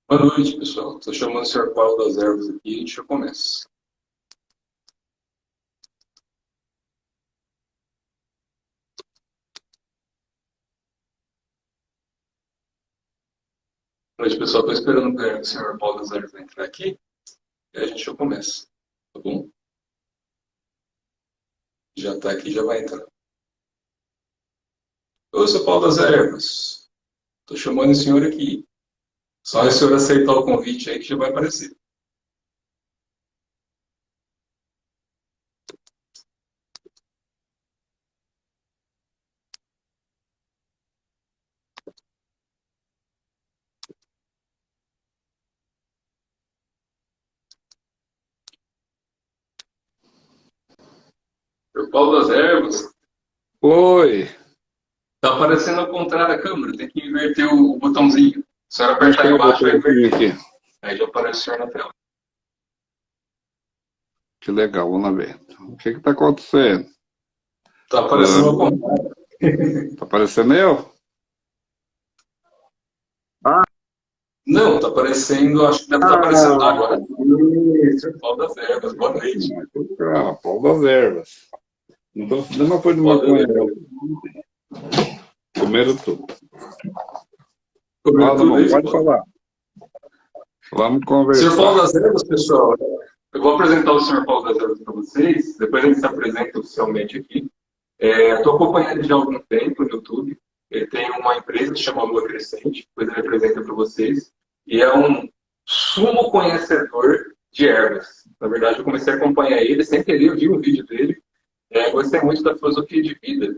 Boa noite, pessoal. Estou chamando o senhor Paulo das Ervas aqui e a gente já começa. Boa noite, pessoal. Estou esperando o senhor Paulo das Ervas entrar aqui e a gente já começa. Tá bom? Já está aqui, já vai entrar. Ô, seu Paulo das Ervas. Estou chamando o senhor aqui. Só o senhor aceitar o convite aí que já vai aparecer. Senhor Paulo das Ervas. Oi, Está aparecendo ao contrário da câmera. Tem que inverter o botãozinho. O senhor onde apertar está o embaixo vai botãozinho inverter. aqui? Aí já aparece o senhor na tela. Que legal, vamos lá ver. O que está acontecendo? Está aparecendo ao Tá, contrário. tá aparecendo eu? Não, tá aparecendo, acho que deve estar aparecendo Ah, agora. Isso, Paulo das Ervas, boa noite. Paulo das Ervas. Não estou fazendo uma coisa de Paulo das maconha, não. Ervas. Comeram tudo. Cobriu Fala, tudo bom, isso, pode Paulo. falar. Vamos Senhor Paulo conversar. das Ervas, pessoal, eu vou apresentar o senhor Paulo das Ervas para vocês, depois ele se apresenta oficialmente aqui. Estou acompanhando ele já há algum tempo no YouTube. Ele tem uma empresa que chama Lua Crescente, depois ele apresenta para vocês. E é um sumo conhecedor de ervas. Na verdade, eu comecei a acompanhar ele, sem querer, eu vi um vídeo dele. Gostei muito da filosofia de vida.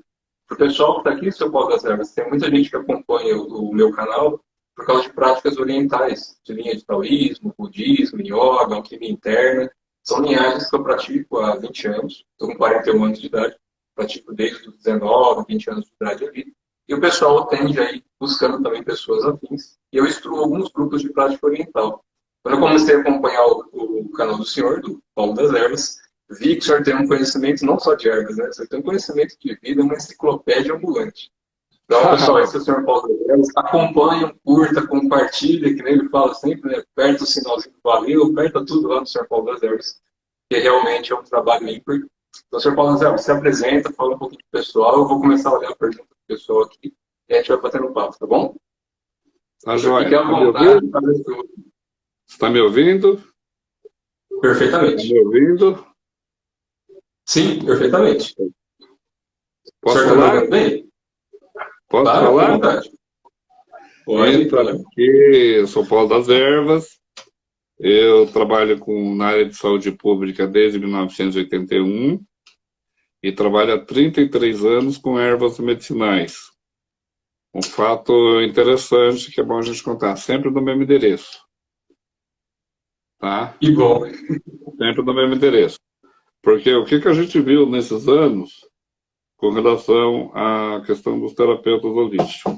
Para o pessoal que está aqui, seu Paulo das Ervas, tem muita gente que acompanha o meu canal por causa de práticas orientais, de linha de taoísmo, budismo, yoga, alquimia interna. São linhagens que eu pratico há 20 anos. Estou com 41 anos de idade. Pratico desde os 19, 20 anos de idade ali. E o pessoal tende aí buscando também pessoas afins. E eu instruo alguns grupos de prática oriental. Quando eu comecei a acompanhar o canal do senhor, do Paulo das Ervas, vi que o senhor tem um conhecimento não só de ervas, né? O senhor tem um conhecimento de vida, uma enciclopédia ambulante. Então, pessoal, esse é o senhor Paulo das Ervas. Acompanham, curta, compartilha, que nem ele fala sempre, né? Aperta o sinalzinho do valeu, aperta tudo lá no senhor Paulo das Ervas, que realmente é um trabalho ímpar. Então, senhor Paulo das Ervas, se apresenta, fala um pouquinho do pessoal. Eu vou começar a olhar a pergunta do pessoal aqui e a gente vai batendo papo, tá bom? Tá Então, fique joia. à Está me vontade ouvindo? para tudo. Está me ouvindo? Está me Perfeitamente. ouvindo? Sim, perfeitamente. O Posso senhor está me falar? ouvindo bem? Posso Claro, fique à falar? vontade. Pode, Então, pode. aqui eu sou Paulo das Ervas. Eu trabalho na área de saúde pública desde 1981 e trabalho há 33 anos com ervas medicinais. Um fato interessante que é bom a gente contar, sempre no mesmo endereço, tá? Que bom. Sempre no mesmo endereço. Porque o que a gente viu nesses anos com relação à questão dos terapeutas holísticos?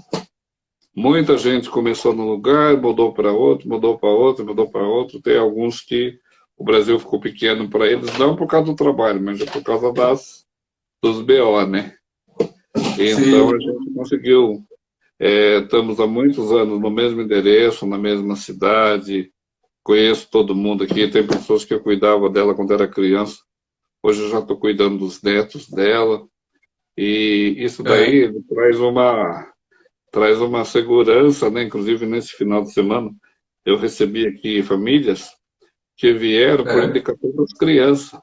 Muita gente começou num lugar, mudou para outro, mudou para outro, mudou para outro. Tem alguns que o Brasil ficou pequeno para eles, não por causa do trabalho, mas é por causa dos BO, né? Então a Sim, gente conseguiu. Estamos há muitos anos no mesmo endereço, na mesma cidade. Conheço todo mundo aqui. Tem pessoas que eu cuidava dela quando era criança. Hoje eu já estou cuidando dos netos dela. E isso é, daí traz uma segurança, né? Inclusive nesse final de semana eu recebi aqui famílias que vieram por é. indicação das crianças.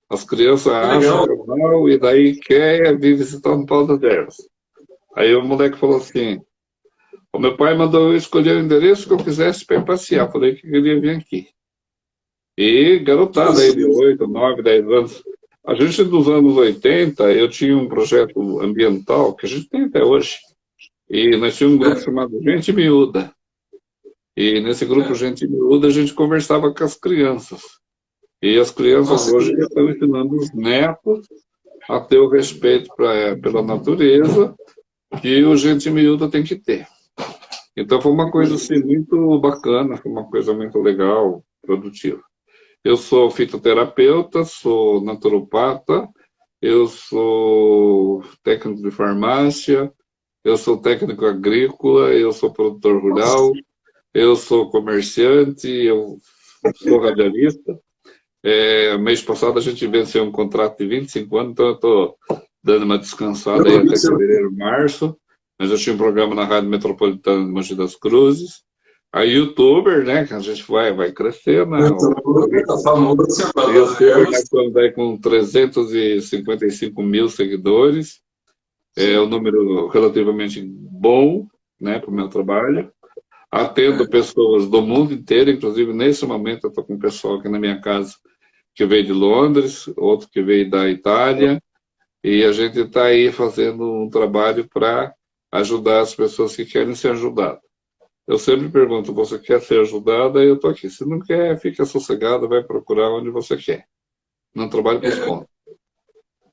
As crianças Que acham legal. que eu mal e daí quer vir visitar no Pau das Ervas. Aí o moleque falou assim: o meu pai mandou eu escolher o endereço que eu quisesse para ir passear. Falei que queria vir aqui. E Que garotada aí de gostoso. 8, 9, 10 anos. A gente, dos anos 80, eu tinha um projeto ambiental, que a gente tem até hoje, e nós tínhamos um grupo É, chamado Gente Miúda. E nesse grupo é. Gente Miúda, a gente conversava com as crianças. E as crianças Nossa, que hoje já legal. estão ensinando os netos a ter o respeito pela natureza que o Gente Miúda tem que ter. Então foi uma Que coisa bonito. assim muito bacana, foi uma coisa muito legal, produtiva. Eu sou fitoterapeuta, sou naturopata, eu sou técnico de farmácia, eu sou técnico agrícola, eu sou produtor Nossa, rural, eu sou comerciante, eu sou radialista. Mês passado a gente venceu um contrato de 25 anos, então eu estou dando uma descansada aí até fevereiro, março. Mas eu tinha um programa na Rádio Metropolitana de Mogi das Cruzes. A YouTuber, né, que a gente vai crescer, né? YouTuber, tá famoso, YouTuber, nós estamos aí com 355 mil seguidores. É um número relativamente bom, né, para o meu trabalho. Atendo pessoas do mundo inteiro, inclusive nesse momento eu estou com um pessoal aqui na minha casa que veio de Londres, outro que veio da Itália, e a gente está aí fazendo um trabalho para ajudar as pessoas que querem ser ajudadas. Eu sempre pergunto, você quer ser ajudada? Eu estou aqui. Se não quer, fica sossegado, vai procurar onde você quer. Não trabalho por conta.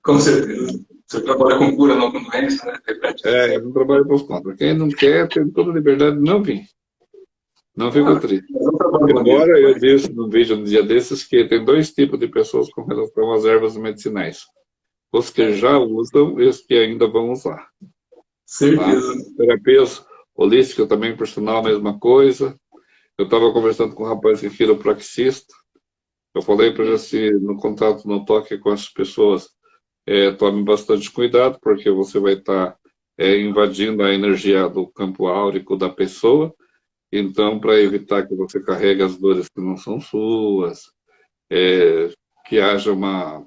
Com certeza. Você trabalha com cura, não com doença, né? Repete. Não trabalho por conta. Quem não quer, tem toda a liberdade de não vir. Não fico triste. Embora eu disse no vídeo no dia desses que tem dois tipos de pessoas com relação às ervas medicinais. Os que já usam e os que ainda vão usar. Certeza. Tá? Terapias holísticas também, por sinal, a mesma coisa. Eu estava conversando com um rapaz que é quiropraxista. Eu falei para ele se no contato, no toque com as pessoas, tome bastante cuidado, porque você vai estar invadindo a energia do campo áurico da pessoa. Então, para evitar que você carregue as dores que não são suas, que haja uma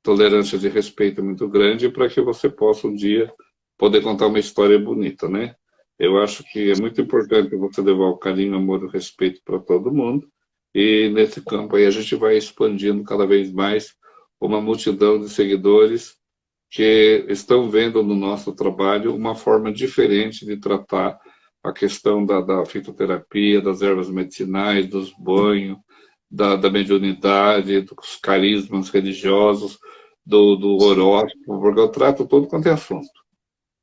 tolerância de respeito muito grande para que você possa um dia poder contar uma história bonita, né? Eu acho que é muito importante você levar o carinho, amor e o respeito para todo mundo. E nesse campo aí a gente vai expandindo cada vez mais uma multidão de seguidores que estão vendo no nosso trabalho uma forma diferente de tratar a questão da fitoterapia, das ervas medicinais, dos banhos, da mediunidade, dos carismas religiosos, do horóscopo, porque eu trato todo quanto é assunto.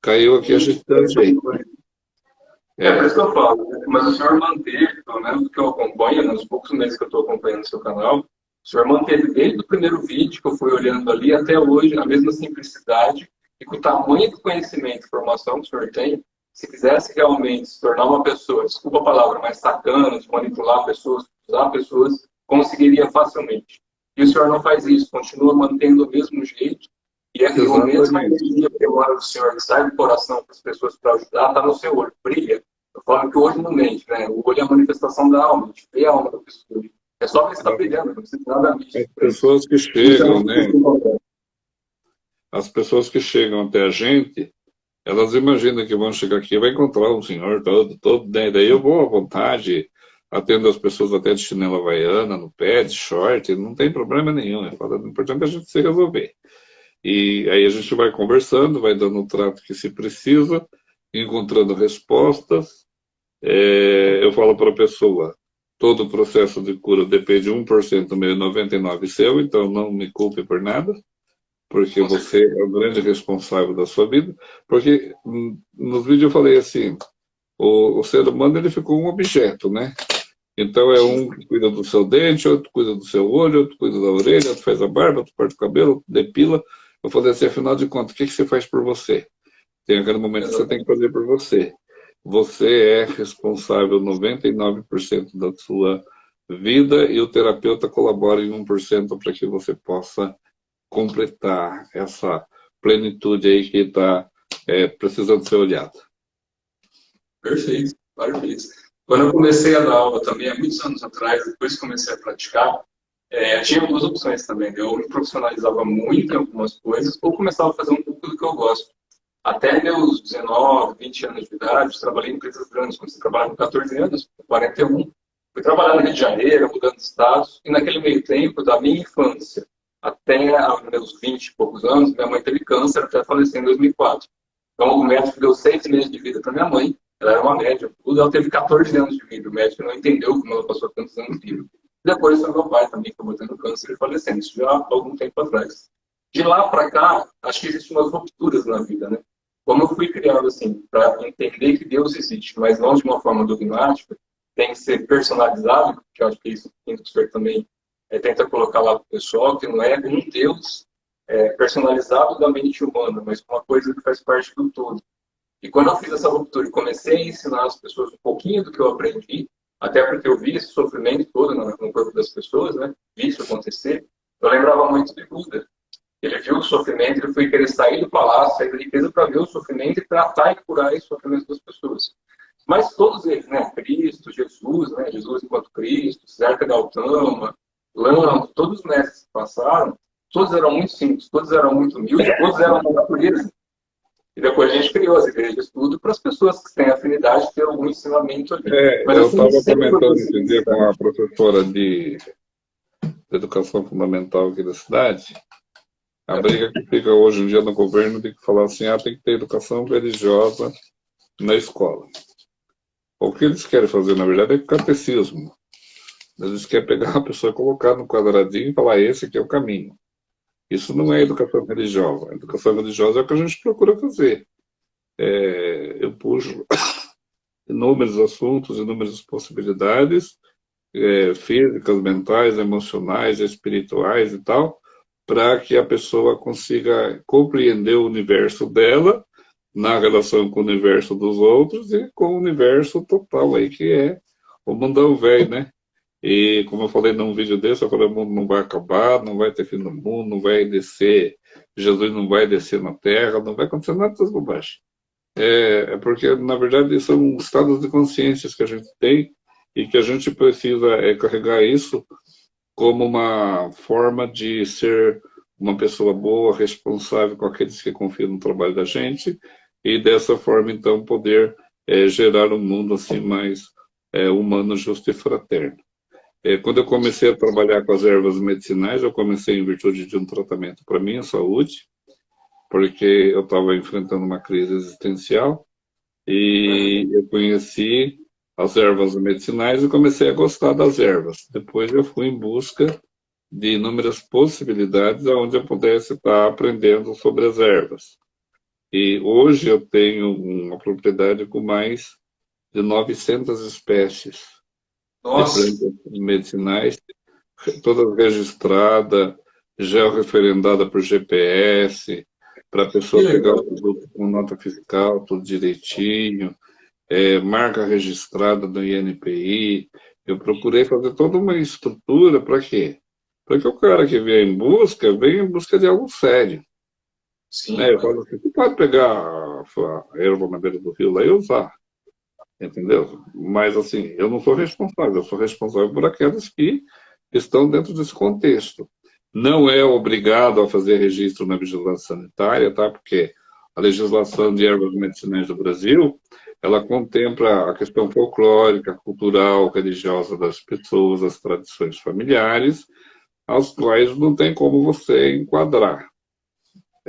Caiu aqui, a gente dá jeito. Por isso que eu falo, né? Mas o senhor manteve, pelo menos o que eu acompanho, nos poucos meses que eu estou acompanhando o seu canal, o senhor manteve desde o primeiro vídeo que eu fui olhando ali até hoje a mesma simplicidade e com o tamanho do conhecimento e informação que o senhor tem. Se quisesse realmente se tornar uma pessoa, desculpa a palavra, mais sacana, de manipular pessoas, usar pessoas, conseguiria facilmente. E o senhor não faz isso, continua mantendo o mesmo jeito. E a mesma energia que eu oro do senhor, que sai do coração para as pessoas para ajudar, está no seu olho, brilha. Eu falo que o olho não mente, né? O olho é a manifestação da alma, a gente vê a alma da pessoa. É só ver se está brilhando, não precisa nada místico. As pessoas que chegam, né? As pessoas que chegam até a gente, elas imaginam que vão chegar aqui e vai encontrar um senhor todo, né? Daí eu vou à vontade, atendo as pessoas até de chinela havaiana, no pé, de short, não tem problema nenhum. O importante é a gente se resolver. E aí a gente vai conversando, vai dando o trato que se precisa, encontrando respostas. Eu falo para a pessoa, todo o processo de cura depende de 1% meu e 99% seu, então não me culpe por nada, porque você é o grande responsável da sua vida. Porque nos vídeos eu falei assim, o ser humano ele ficou um objeto, né? Então é um que cuida do seu dente, outro cuida do seu olho, outro cuida da orelha, outro faz a barba, outro parte o cabelo, outro depila. Eu falei assim, afinal de contas, o que você faz por você? Tem aquele momento que você tem que fazer por você. Você é responsável 99% da sua vida e o terapeuta colabora em 1% para que você possa completar essa plenitude aí que está precisando ser olhada. Perfeito, perfeito. Quando eu comecei a dar aula também, há muitos anos atrás, depois que comecei a praticar, tinha duas opções também. Eu me profissionalizava muito em algumas coisas ou começava a fazer um pouco do que eu gosto. Até meus 19, 20 anos de idade, trabalhei em empresas grandes. Comecei a trabalhar com 14 anos, com 41. Fui trabalhar no Rio de Janeiro, mudando de estados. E naquele meio tempo, da minha infância até meus 20 e poucos anos, minha mãe teve câncer até falecer em 2004. Então o médico deu 6 meses de vida para minha mãe. Ela era uma médica. Ela teve 14 anos de vida. O médico não entendeu como ela passou tantos anos de vida. Depois foi meu pai também, que acabou tendo câncer e falecendo. Isso já há algum tempo atrás. De lá para cá, acho que existem umas rupturas na vida, né? Como eu fui criado assim, para entender que Deus existe, mas não de uma forma dogmática, tem que ser personalizado, que eu acho que é isso que o senhor também tenta colocar lá para o pessoal, que não é um Deus personalizado da mente humana, mas uma coisa que faz parte do todo. E quando eu fiz essa ruptura e comecei a ensinar as pessoas um pouquinho do que eu aprendi, até porque eu vi esse sofrimento todo no corpo das pessoas, né? Vi isso acontecer. Eu lembrava muito de Buda. Ele viu o sofrimento, ele foi querer sair do palácio, sair da riqueza para ver o sofrimento e tratar e curar esse sofrimento das pessoas. Mas todos eles, né? Cristo, Jesus, né? Jesus enquanto Cristo, Siddhartha Gautama, Lama, todos os mestres que passaram, todos eram muito simples, todos eram muito humildes, todos eram da natureza. E depois a gente criou as igrejas de estudo para as pessoas que têm afinidade de ter algum ensinamento ali. Mas, eu assim, estava comentando esse dia com a professora de educação fundamental aqui da cidade, a briga que fica hoje em dia no governo de que falar assim, tem que ter educação religiosa na escola. O que eles querem fazer, na verdade, é catecismo. Eles querem pegar a pessoa, colocar no quadradinho e falar, esse aqui é o caminho. Isso não é educação religiosa. A educação religiosa é o que a gente procura fazer. Eu puxo inúmeros assuntos, inúmeras possibilidades, físicas, mentais, emocionais, espirituais e tal, para que a pessoa consiga compreender o universo dela na relação com o universo dos outros e com o universo total aí, que é o mundão velho, né? E como eu falei num vídeo desse, eu falei, o mundo não vai acabar, não vai ter fim do mundo, não vai descer, Jesus não vai descer na Terra, não vai acontecer nada dessas bobagens. Porque, na verdade, são estados de consciência que a gente tem e que a gente precisa carregar isso como uma forma de ser uma pessoa boa, responsável com aqueles que confiam no trabalho da gente e dessa forma, então, poder gerar um mundo assim mais humano, justo e fraterno. Quando eu comecei a trabalhar com as ervas medicinais, eu comecei em virtude de um tratamento para minha saúde, porque eu estava enfrentando uma crise existencial e eu conheci as ervas medicinais e comecei a gostar das ervas. Depois eu fui em busca de inúmeras possibilidades onde eu pudesse estar aprendendo sobre as ervas. E hoje eu tenho uma propriedade com mais de 900 espécies de plantas medicinais, todas registradas, georreferendada por GPS, para a pessoa pegar o produto com nota fiscal, tudo direitinho, marca registrada do INPI. Eu procurei fazer toda uma estrutura para quê? Para que o cara que venha em busca de algo sério. Sim, Eu falo assim, você pode pegar a erva na beira do rio lá e usar, entendeu? Mas assim, eu não sou responsável, eu sou responsável por aquelas que estão dentro desse contexto. Não é obrigado a fazer registro na vigilância sanitária, tá? Porque a legislação de ervas medicinais do Brasil, ela contempla a questão folclórica, cultural, religiosa das pessoas, as tradições familiares, aos quais não tem como você enquadrar.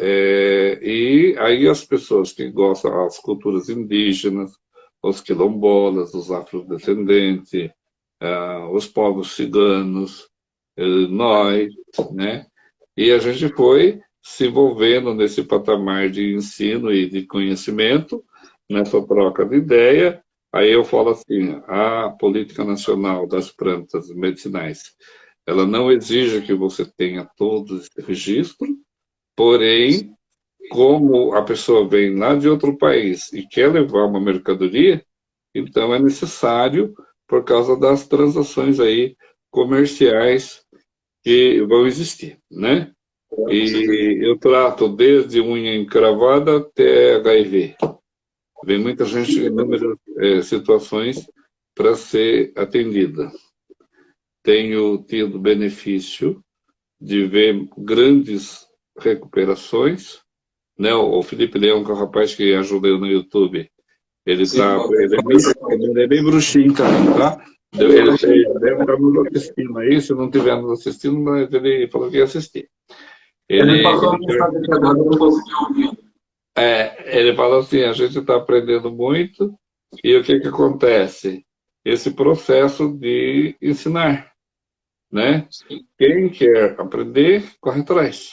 E aí as pessoas que gostam das culturas indígenas, os quilombolas, os afrodescendentes, os povos ciganos, nós, né? E a gente foi se envolvendo nesse patamar de ensino e de conhecimento, nessa troca de ideia. Aí eu falo assim, a Política Nacional das Plantas Medicinais, ela não exige que você tenha todo esse registro, porém, como a pessoa vem lá de outro país e quer levar uma mercadoria, então é necessário, por causa das transações aí comerciais que vão existir, né? E eu trato desde unha encravada até HIV. Vem muita gente em inúmeras situações para ser atendida. Tenho tido benefício de ver grandes recuperações, né? O Felipe Leão, que é o rapaz que ajudou no YouTube, ele é bem bruxinho também, tá? Ele deve estar nos assistindo aí, se não estiver nos assistindo, mas ele falou que ia assistir. Ele passou a mensagem que agora eu não consegui ouvir. Ele falou assim, a gente está aprendendo muito, e o que acontece? Esse processo de ensinar, né? Quem quer aprender, corre atrás,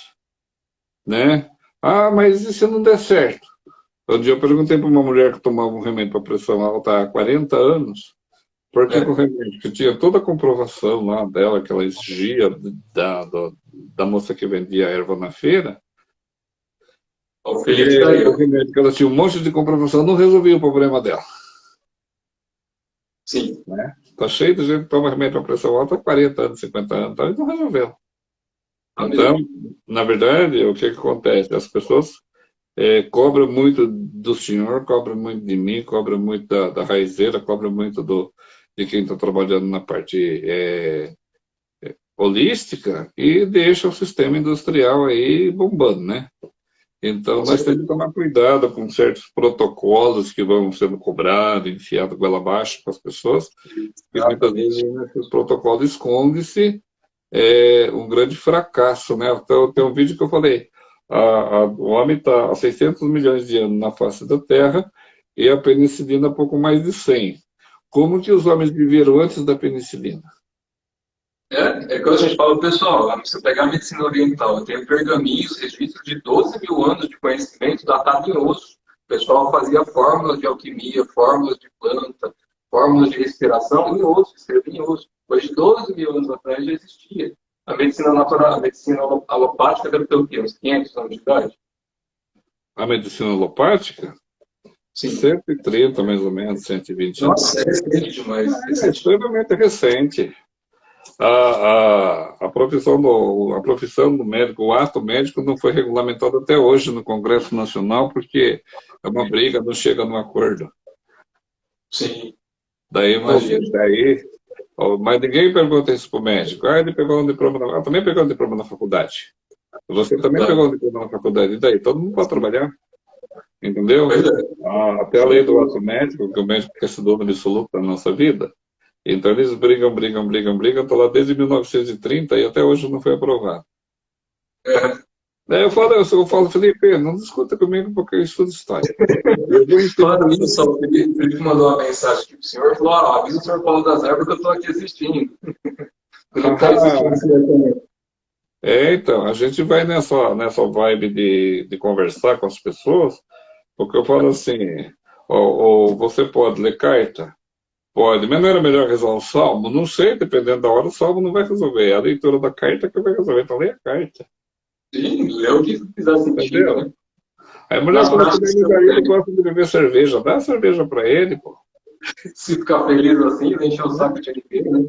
né? Mas e se não der certo? Um dia eu perguntei para uma mulher que tomava um remédio para pressão alta há 40 anos, porque o remédio, que tinha toda a comprovação lá dela, que ela exigia da moça que vendia erva na feira, o remédio que ela tinha um monte de comprovação, não resolvia o problema dela. Sim. Né? Está cheio de gente que toma remédio para pressão alta há 40 anos, 50 anos, então eles não resolveu. Então, na verdade, o que acontece? As pessoas cobram muito do senhor, cobram muito de mim, cobram muito da raizeira, cobram muito de quem está trabalhando na parte holística e deixa o sistema industrial aí bombando, né? Então, nós temos que tomar cuidado com certos protocolos que vão sendo cobrados, enfiados goela abaixo para as pessoas, e muitas vezes nesses protocolos esconde-se um grande fracasso, né? Então, tem um vídeo que eu falei, o homem está há 600 milhões de anos na face da Terra e a penicilina há pouco mais de 100. Como que os homens viveram antes da penicilina? É que a gente fala, pessoal, se você pegar a medicina oriental, tem pergaminhos, registros de 12 mil anos de conhecimento datado em osso. O pessoal fazia fórmulas de alquimia, fórmulas de planta, fórmulas de respiração em osso, escrevia em osso. Hoje, 12 mil anos atrás já existia. A medicina natural, a medicina alopática deve ter o quê? Uns 500 anos de idade? A medicina alopática? Sim. 130, mais ou menos, 120 anos. Nossa, é recente demais. É extremamente recente. A profissão do médico, o ato médico não foi regulamentado até hoje no Congresso Nacional, porque é uma briga, não chega num acordo. Sim. Daí, imagina, mas ninguém pergunta isso para o médico. Ele pegou um diploma, eu também peguei um diploma na faculdade. Você também pegou um diploma na faculdade, e daí? Todo mundo pode trabalhar. Entendeu? Até a lei do ato médico, que o médico quer ser dono absoluto da nossa vida. Então eles brigam, estou lá desde 1930 e até hoje não foi aprovado. Daí eu falo, Felipe, não discuta comigo porque eu estudo história. Falando nisso, o Felipe mandou uma mensagem aqui para o senhor, falou, avisa o senhor Paulo das Ervas que eu estou aqui assistindo. Não está assistindo também. Então, a gente vai nessa vibe de conversar com as pessoas, porque eu falo assim, ou você pode ler carta? Pode, mas não era melhor rezar o salmo? Não sei, dependendo da hora, o salmo não vai resolver. É a leitura da carta que vai resolver, então leia a carta. Sim, lê o que fizer sentido, né? Aí a mulher falou que ele gosta de beber cerveja, dá cerveja pra ele, pô. Se ficar feliz assim, encher o saco de ninguém, né?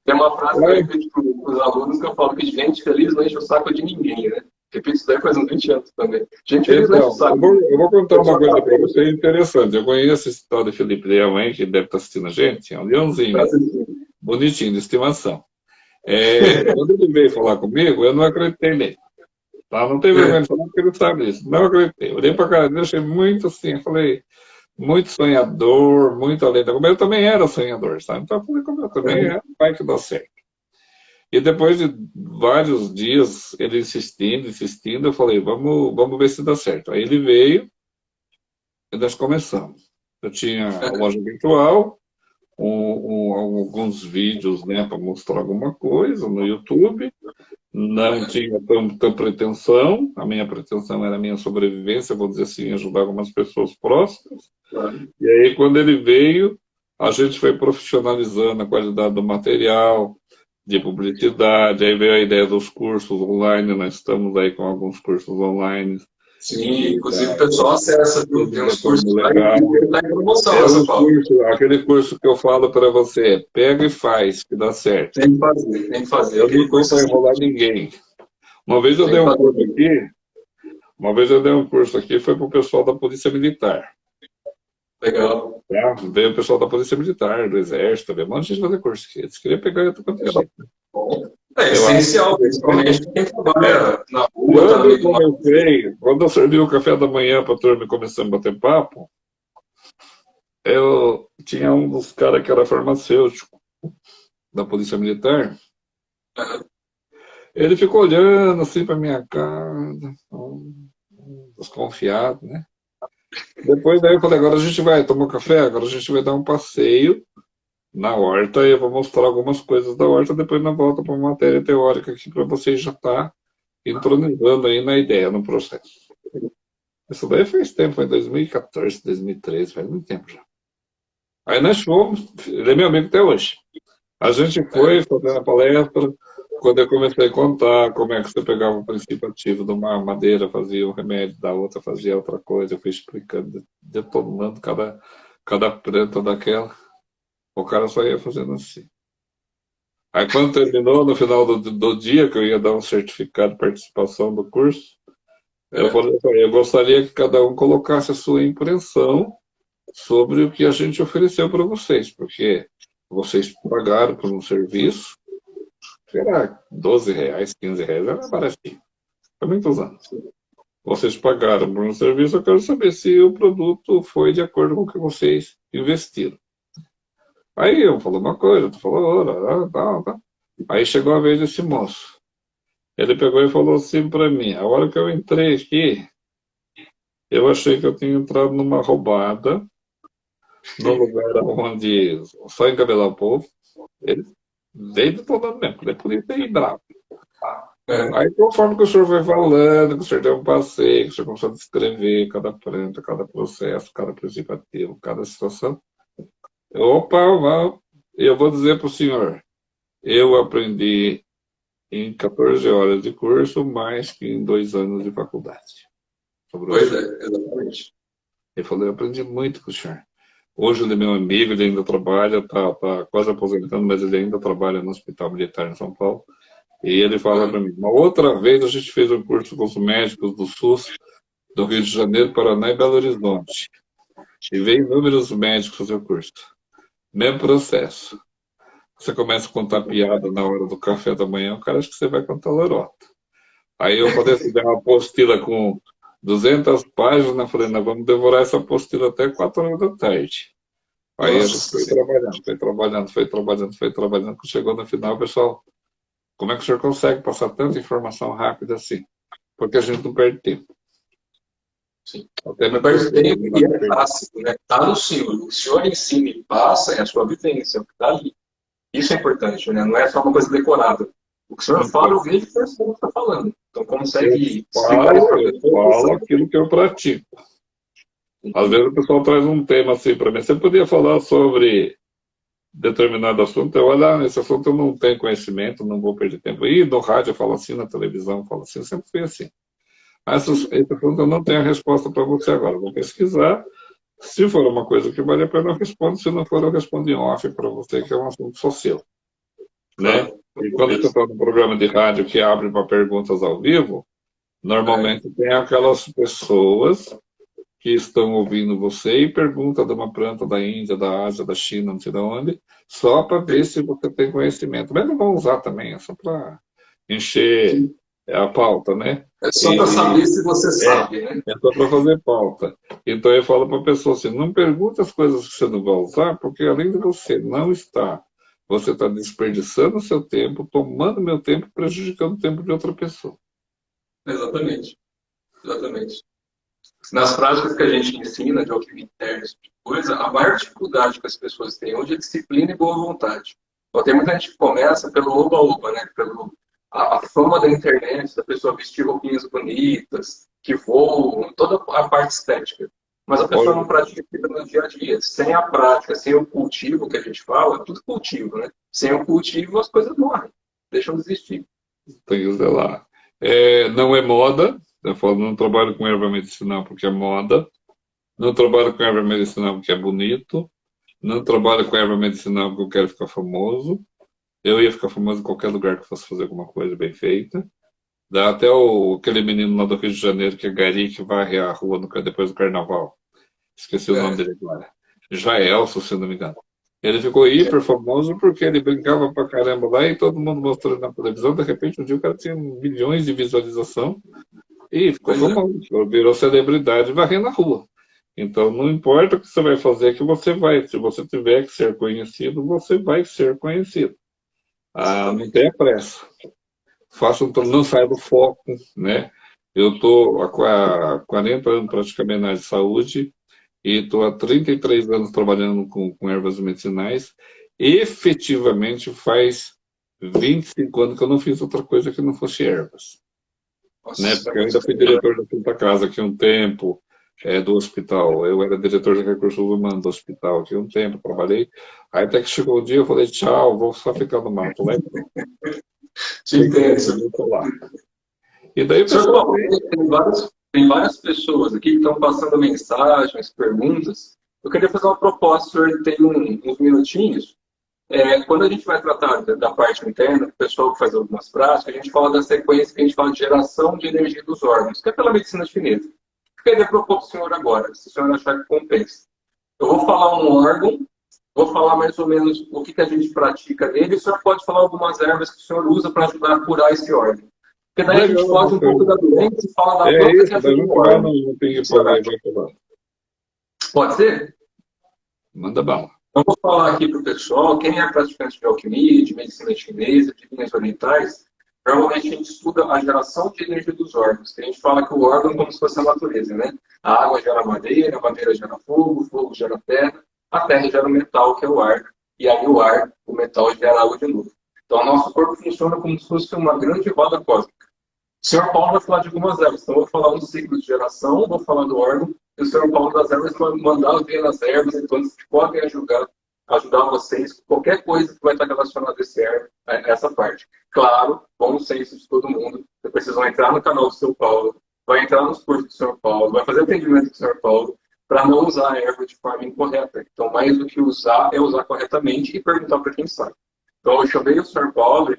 Tem uma frase que eu repito para os alunos que eu falo que gente feliz não enche o saco de ninguém, né? Repito isso daí faz uns 20 anos também. Gente feliz não enche o saco. Eu vou contar uma coisa para você interessante. Eu conheço esse tal de Felipe Leão, que deve estar assistindo a gente, é um leãozinho, bonitinho, de estimação. Quando ele veio falar comigo, eu não acreditei nele. Tá? Não tem vergonha de falar porque ele sabe disso. Não acreditei. Eu olhei para a cara dele, achei muito assim, eu falei, muito sonhador, muito além da... Eu também era sonhador, sabe? Então eu falei, como eu também era, vai que dá certo. E depois de vários dias, ele insistindo, eu falei, vamos ver se dá certo. Aí ele veio e nós começamos. Eu tinha a loja virtual, alguns vídeos, né, para mostrar alguma coisa no YouTube. Não tinha tanta pretensão, a minha pretensão era a minha sobrevivência, vou dizer assim, ajudar algumas pessoas próximas. E aí, quando ele veio, a gente foi profissionalizando a qualidade do material, de publicidade, aí veio a ideia dos cursos online, nós estamos aí com alguns cursos online. Sim, inclusive o pessoal acessa, tem uns cursos lá que está em promoção. Aquele curso que eu falo para você, pega e faz, que dá certo. Tem que fazer. Eu não estou para enrolar ninguém. Uma vez eu dei um curso aqui, foi para o pessoal da Polícia Militar. Legal. Veio o pessoal da Polícia Militar, do Exército, veio um monte de gente fazer curso aqui. Eles queriam pegar eu quanto que é essencial, principalmente quem trabalha na rua. Quando eu servi o café da manhã para a turma começando a bater papo, eu tinha um dos caras que era farmacêutico da Polícia Militar. Ele ficou olhando assim para minha cara, desconfiado, né? Depois daí eu falei, agora a gente vai tomar café, agora a gente vai dar um passeio na horta e eu vou mostrar algumas coisas da horta, depois nós volta para uma matéria teórica aqui para vocês já estar entronizando aí na ideia, no processo. Isso daí faz tempo, foi em 2014, 2013, faz muito tempo já. Aí nós fomos, ele é meu amigo até hoje. A gente foi fazendo a palestra, quando eu comecei a contar como é que você pegava o princípio ativo de uma madeira, fazia um remédio, da outra fazia outra coisa, eu fui explicando, detonando cada planta daquela. O cara só ia fazendo assim. Aí quando terminou, no final do dia, que eu ia dar um certificado de participação do curso, eu falei, eu gostaria que cada um colocasse a sua impressão sobre o que a gente ofereceu para vocês, porque vocês pagaram por um serviço, era R$ 12, R$ 15, era baratinho, há muitos anos. Vocês pagaram por um serviço, eu quero saber se o produto foi de acordo com o que vocês investiram. Aí eu falei uma coisa, tu falou outra, tá. Aí chegou a vez desse moço. Ele pegou e falou assim para mim, a hora que eu entrei aqui, eu achei que eu tinha entrado numa roubada, num lugar onde só encabelar o povo. Ele veio de todo mesmo, ele podia ter ido bravo. Aí, conforme que o senhor foi falando, que o senhor deu um passeio, que o senhor começou a descrever cada planta, cada processo, cada princípio ativo, cada situação, opa, eu vou dizer para o senhor, eu aprendi em 14 horas de curso mais que em 2 anos de faculdade. Pois é, exatamente. Ele falou, eu aprendi muito com o senhor. Hoje ele é meu amigo, ele ainda trabalha, tá quase aposentando, mas ele ainda trabalha no Hospital Militar em São Paulo. E ele fala para mim, uma outra vez a gente fez um curso com os médicos do SUS, do Rio de Janeiro, Paraná e Belo Horizonte. E veio inúmeros médicos fazer o curso. Mesmo processo. Você começa a contar piada na hora do café da manhã, o cara acha que você vai contar lorota. Aí eu falei assim, uma apostila com 200 páginas, falei, nós vamos devorar essa apostila até 4 horas da tarde. Aí a gente foi trabalhando, quando chegou no final, pessoal, como é que o senhor consegue passar tanta informação rápida assim? Porque a gente não perde tempo. Sim. Até não perde tempo e é clássico, né? Está no senhor. O senhor ensina e passa é a sua vivência, é o que está ali. Isso é importante, né? Não é só uma coisa decorada. O que o senhor fala, eu vejo que o senhor está falando. Então, consegue explicar isso para eu falo aquilo que eu pratico. Às vezes o pessoal traz um tema assim para mim. Você podia falar sobre determinado assunto? Eu olho, nesse assunto eu não tenho conhecimento, não vou perder tempo. E no rádio eu falo assim, na televisão eu falo assim, eu sempre fui assim. Esse assunto eu não tenho a resposta para você agora. Eu vou pesquisar. Se for uma coisa que vale a pena, eu respondo. Se não for, eu respondo em off para você, que é um assunto social. Né? E quando você está no programa de rádio que abre para perguntas ao vivo, normalmente tem aquelas pessoas que estão ouvindo você e perguntam de uma planta da Índia, da Ásia, da China, não sei de onde, só para ver se você tem conhecimento. Mas não vão usar também, é só para encher a pauta, né? É só para saber se você sabe, né? É só para fazer pauta. Então eu falo para a pessoa assim, não pergunte as coisas que você não vai usar, porque além de você não estar, você está desperdiçando o seu tempo, tomando meu tempo, prejudicando o tempo de outra pessoa. Exatamente. Exatamente. Nas práticas que a gente ensina de alquimia interna, esse tipo de coisa, a maior dificuldade que as pessoas têm hoje é disciplina e boa vontade. Então, tem muita gente que começa pelo oba-oba, né? A fama da internet, da pessoa vestir roupinhas bonitas, que voam, toda a parte estética. Mas a pessoa não pratica no dia a dia. Sem a prática, sem o cultivo que a gente fala, tudo cultivo, né? Sem o cultivo, as coisas morrem, deixam de existir. Tem que lá. Não é moda. Eu falo, não trabalho com erva medicinal porque é moda. Não trabalho com erva medicinal porque é bonito. Não trabalho com erva medicinal porque eu quero ficar famoso. Eu ia ficar famoso em qualquer lugar que fosse fazer alguma coisa bem feita. Dá até aquele menino lá do Rio de Janeiro, que é Gari, que varre a rua depois do carnaval. Esqueci o nome dele agora. Jaelson, se não me engano. Ele ficou hiper famoso porque ele brincava pra caramba lá e todo mundo mostrou na televisão. De repente, um dia o cara tinha milhões de visualização e ficou famoso. Virou celebridade varrendo a rua. Então, não importa o que você vai fazer, que você vai. Se você tiver que ser conhecido, você vai ser conhecido. Não tenha pressa. Não saia do foco, né? Eu estou há 40 anos praticamente na área de saúde e estou há 33 anos trabalhando com ervas medicinais. Efetivamente faz 25 anos que eu não fiz outra coisa que não fosse ervas. Né? Porque eu ainda fui diretor da Santa Casa aqui um tempo, do hospital. Eu era diretor de recursos humanos do hospital aqui um tempo, trabalhei. Aí até que chegou o dia, eu falei, tchau, vou só ficar no mato lá. Te entendo. E daí, pessoal, tem várias pessoas aqui que estão passando mensagens, perguntas. Eu queria fazer uma proposta, o senhor tem uns minutinhos. Quando a gente vai tratar da parte interna, o pessoal que faz algumas práticas, a gente fala da sequência que a gente fala de geração de energia dos órgãos, que é pela medicina chinesa. Eu queria propor para o senhor agora, se o senhor achar que compensa. Eu vou falar um órgão, vou falar mais ou menos o que a gente pratica nele, e o senhor pode falar algumas ervas que o senhor usa para ajudar a curar esse órgão. Porque daí a gente foge um pouco da doença e fala da planta que ajuda o órgão. Pode ser? Manda bala. Eu vou falar aqui para o pessoal, quem é praticante de alquimia, de medicina chinesa, de linhas orientais, normalmente a gente estuda a geração de energia dos órgãos. A gente fala que o órgão é como se fosse a natureza, né? A água gera madeira, a madeira gera fogo, o fogo gera terra, a terra gera o metal, que é o ar, e aí o ar, o metal, gera água de novo. Então, o nosso corpo funciona como se fosse uma grande roda cósmica. O senhor Paulo vai falar de algumas ervas, então eu vou falar um ciclo de geração, vou falar do órgão, e o senhor Paulo das ervas vai mandar ver nas ervas, então eles podem ajudar vocês com qualquer coisa que vai estar relacionada a essa parte. Claro, bom senso de todo mundo, depois vocês vão entrar no canal do seu Paulo, vai entrar nos cursos do senhor Paulo, vai fazer atendimento do senhor Paulo, para não usar a erva de forma incorreta. Então, mais do que usar, é usar corretamente e perguntar para quem sabe. Então, eu chamei o senhor Paulo,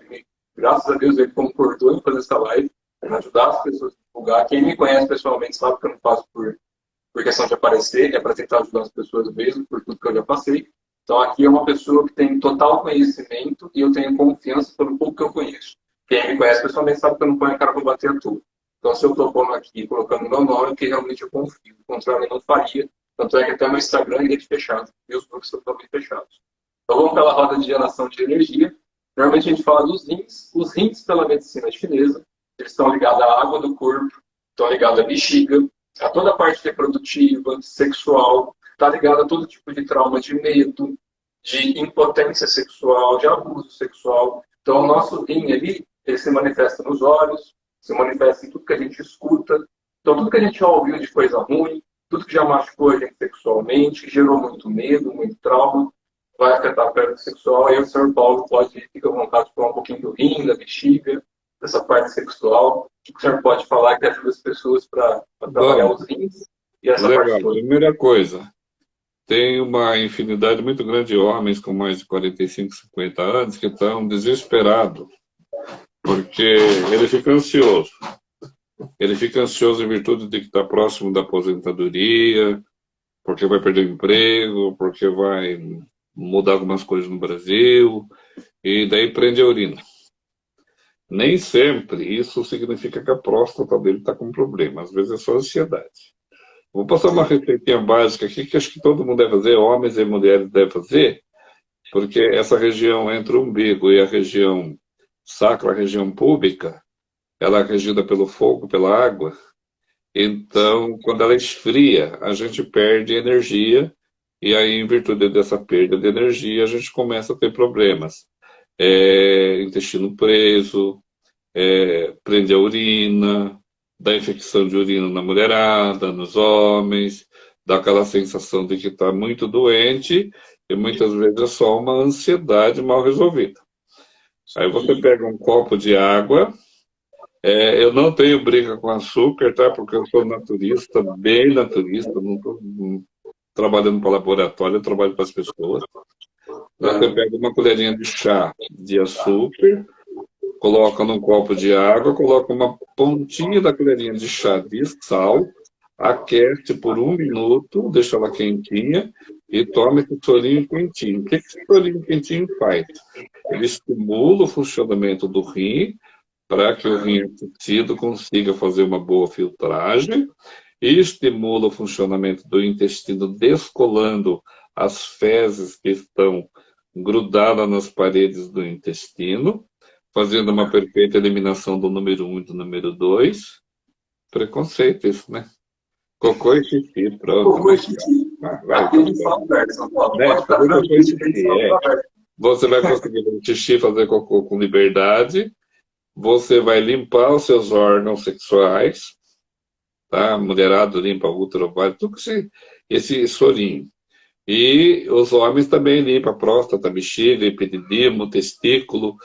graças a Deus, ele concordou em fazer essa live, para ajudar as pessoas a divulgar. Quem me conhece pessoalmente sabe que eu não faço por questão de aparecer, é para tentar ajudar as pessoas mesmo, por tudo que eu já passei. Então, aqui é uma pessoa que tem total conhecimento e eu tenho confiança pelo pouco que eu conheço. Quem me conhece pessoalmente sabe que eu não ponho a cara para bater a tudo. Então, se eu estou pondo aqui, colocando meu nome, é porque realmente eu confio. O contrário, eu não faria. Tanto é que até meu Instagram é fechado. E os grupos estão também fechados. Então, vamos pela roda de geração de energia. Normalmente, a gente fala dos rins. Os rins, pela medicina chinesa, eles estão ligados à água do corpo, estão ligados à bexiga, a toda a parte reprodutiva, sexual, está ligado a todo tipo de trauma de medo, de impotência sexual, de abuso sexual. Então, o nosso rim ali, ele se manifesta nos olhos, se manifesta em tudo que a gente escuta. Então, tudo que a gente já ouviu de coisa ruim, tudo que já machucou a gente sexualmente, que gerou muito medo, muito trauma, vai afetar a parte sexual. Aí o Sr. Paulo pode, fica à vontade de falar um pouquinho do rim, da bexiga, dessa parte sexual. O que o senhor pode falar que ajuda as pessoas para trabalhar os rins e essa parte toda? Primeira coisa, tem uma infinidade muito grande de homens com mais de 45, 50 anos que estão desesperados, porque ele fica ansioso. Ele fica ansioso em virtude de que está próximo da aposentadoria, porque vai perder o emprego, porque vai mudar algumas coisas no Brasil, e daí prende a urina. Nem sempre isso significa que a próstata dele está com problema, às vezes é só ansiedade. Vou passar uma receitinha básica aqui que acho que todo mundo deve fazer, homens e mulheres devem fazer, porque essa região entre o umbigo e a região sacra, a região púbica, ela é regida pelo fogo, pela água. Então, quando ela esfria, a gente perde energia, e aí, em virtude dessa perda de energia, a gente começa a ter problemas. Intestino preso, prende a urina, dá infecção de urina na mulherada, nos homens, dá aquela sensação de que está muito doente, e muitas vezes é só uma ansiedade mal resolvida. Aí você pega um copo de água. Eu não tenho briga com açúcar, tá? Porque eu sou naturista, bem naturista, não estou trabalhando para laboratório, eu trabalho para as pessoas. Você pega uma colherinha de chá de açúcar, coloca num copo de água, coloca uma pontinha da colherinha de chá de sal, aquece por 1 minuto, deixa ela quentinha e toma esse sorinho quentinho. O que esse sorinho quentinho faz? Ele estimula o funcionamento do rim, para que o rim aquecido consiga fazer uma boa filtragem, e estimula o funcionamento do intestino, descolando as fezes que estão grudadas nas paredes do intestino, fazendo uma perfeita eliminação do número 1 e do número 2. Preconceito isso, né? Cocô e xixi, pronto. Cocô e xixi. Você vai conseguir fazer xixi, fazer cocô com liberdade. Você vai limpar os seus órgãos sexuais, tá? Mulherado limpa o útero, ovário, tudo esse sorinho. E os homens também limpam a próstata, a bexiga, epididimo, testículo,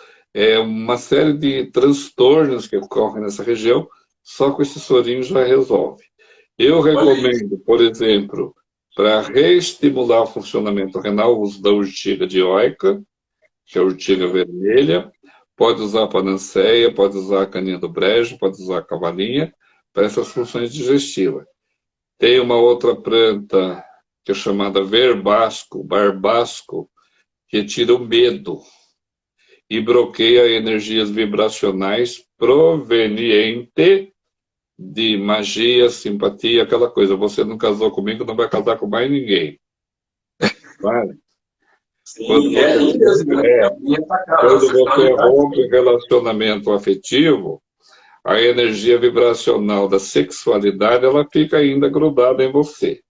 uma série de transtornos que ocorrem nessa região, só com esse sorinho já resolve. Eu recomendo, por exemplo, para reestimular o funcionamento renal, o uso da urtiga dioica, que é a urtiga vermelha. Pode usar a panaceia, pode usar a caninha do brejo, pode usar a cavalinha, para essas funções digestivas. Tem uma outra planta, que é chamada verbasco, barbasco, que tira o medo e bloqueia energias vibracionais provenientes de magia, simpatia, aquela coisa. Você não casou comigo, não vai casar com mais ninguém. Vale? Sim, quando você rompe um relacionamento afetivo, a energia vibracional da sexualidade ela fica ainda grudada em você.